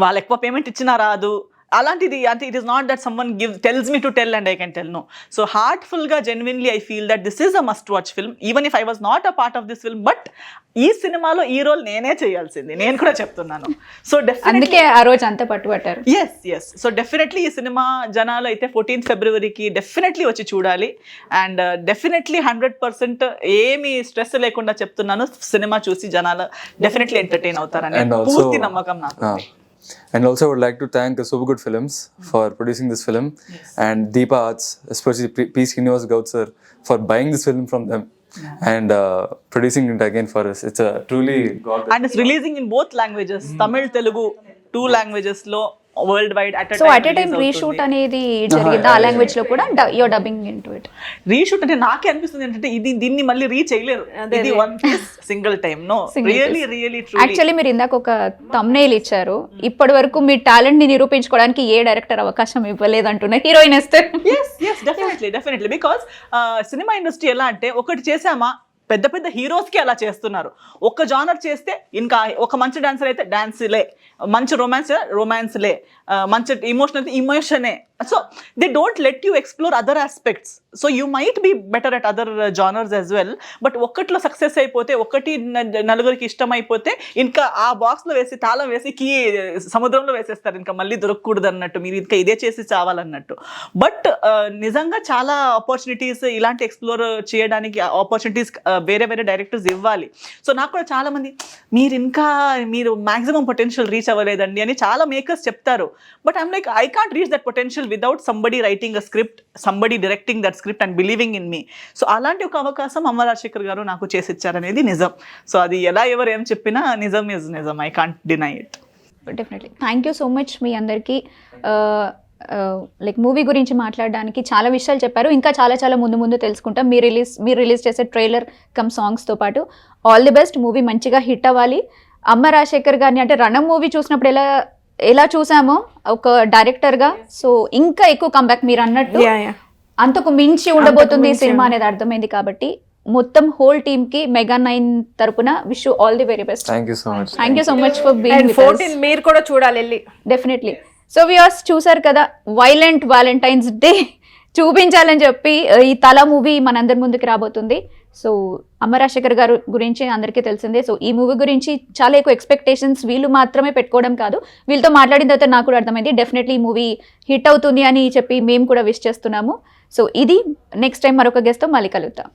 వాళ్ళు ఎక్కువ పేమెంట్ ఇచ్చినా రాదు అలాంటిది. అంటే it is not that someone tells me to tell and I can tell, no. So హార్ట్ఫుల్గా genuinely I feel that this is a must watch film, even if I was not a part of this film. But ఈ సినిమాలో ఈ role నేనే చేయాల్సింది, నేను కూడా చెప్తున్నాను. So అందుకే ఆ రోజు అంతా పట్టుబట్టారు. ఎస్. సో డెఫినెట్లీ ఈ సినిమా జనాలు అయితే 14th ఫిబ్రవరికి డెఫినెట్లీ వచ్చి చూడాలి. అండ్ డెఫినెట్లీ 100% ఏమీ స్ట్రెస్ లేకుండా చెప్తున్నాను, సినిమా చూసి జనాలు డెఫినెట్లీ ఎంటర్టైన్ అవుతారని పూర్తి నమ్మకం నాకు. And also I would like to thank Supergood Films for producing this film, and Deepa Arts, especially P. Srinivas Gaud sir, for buying this film from them and producing it again for us. It's a truly God. And it's releasing in both languages, Tamil, Telugu, 2 languages lo worldwide so at a time reshoot అనేది జరిగింది ఆ language లో కూడా, your dubbing into it. Reshoot అంటే నాకే అనిపిస్తుంది ఏంటంటే దీన్ని మళ్ళీ రీచ్ చేయలేరు, ఇది one piece single time. No, really actually మీరు ఇందాక ఒక థంబ్నెయిల్ ఇచ్చారు, ఇప్పటి వరకు మీ టాలెంట్ ని నిరూపించుకోవడానికి ఏ డైరెక్టర్ అవకాశం ఇవ్వలేదు అంటున్నారు, హీరోయిన్ ఇస్తే. yes definitely because cinema industry ఎలా అంటే ఒకటి చేసామా, పెద్ద పెద్ద హీరోస్కి అలా చేస్తున్నారు. ఒక జానర్ చేస్తే ఇంకా ఒక మంచి డాన్సర్ అయితే డాన్స్లే, మంచి రొమాన్స్లే, మంచి ఇమోషనే. So they don't let you explore other aspects. So you might be better at other genres as well, but ఒక్కట్లో సక్సెస్ అయిపోతే, ఒకటి నలుగురికి ఇష్టం అయిపోతే ఇంకా ఆ బాక్స్లో వేసి తాళం వేసి కీ సముద్రంలో వేసేస్తారు, ఇంకా మళ్ళీ దొరకకూడదు అన్నట్టు, మీరు ఇంకా ఇదే చేసి చావాలన్నట్టు. బట్ నిజంగా చాలా ఆపర్చునిటీస్ ఇలాంటి ఎక్స్ప్లోర్ చేయడానికి ఆపర్చునిటీస్ వేరే వేరే డైరెక్టర్స్ ఇవ్వాలి. సో నాకు కూడా చాలా మంది మీరు మాక్సిమం పొటెన్షియల్ రీచ్ అవ్వలేదండి అని చాలా మేకర్స్ చెప్తారు. But I'm like, I can't reach that potential without somebody writing a script, somebody directing that script and believing in me. So అలాంటి ఒక అవకాశం అమ్మ రాజశేఖర్ గారు నాకు చేసి ఇచ్చారనేది నిజం. సో అది ఎలా ఎవరు ఏం చెప్పినా నిజం ఇస్ నిజం, I can't deny it. Definitely thank you so much మీ అందరికీ. లైక్ మూవీ గురించి మాట్లాడడానికి చాలా విషయాలు చెప్పారు. ఇంకా చాలా చాలా ముందు తెలుసుకుంటాం. మీరు రిలీజ్ చేసే ట్రైలర్ కమ్ సాంగ్స్తో పాటు. ఆల్ ది బెస్ట్, మూవీ మంచిగా హిట్ అవ్వాలి. అమ్మ రాజశేఖర్ గారిని అంటే రణం మూవీ చూసినప్పుడు ఎలా చూసామో ఒక డైరెక్టర్గా, సో ఇంకా ఎక్కువ కంబ్యాక్ మీరు అన్నట్టు అంతకు మించి ఉండబోతుంది ఈ సినిమా అనేది అర్థమైంది. కాబట్టి మొత్తం హోల్ టీమ్ కి మెగా9 తరపున wish you all the very best. Thank you so much. Thank you so much for being with us. 14 మీరు కూడా చూడాలి వెళ్ళి. డెఫినెట్లీ. సో వ్యూయర్స్ చూసారు కదా, వైలెంట్ వ్యాలంటైన్స్ డే చూపించాలని చెప్పి ఈ తల మూవీ మనందరి ముందుకు రాబోతుంది. సో అమ్మ రాజశేఖర్ గారు గురించి అందరికీ తెలిసిందే. సో ఈ మూవీ గురించి చాలా ఎక్కువ ఎక్స్పెక్టేషన్స్ వీళ్ళు మాత్రమే పెట్టుకోవడం కాదు, వీళ్ళతో మాట్లాడిన తర్వాత నాకు కూడా అర్థమైంది డెఫినెట్లీ ఈ మూవీ హిట్ అవుతుంది అని చెప్పి మేము కూడా విష్ చేస్తున్నాము. సో ఇది నెక్స్ట్ టైం మరొక గెస్ట్తో మళ్ళీ కలుగుతాం.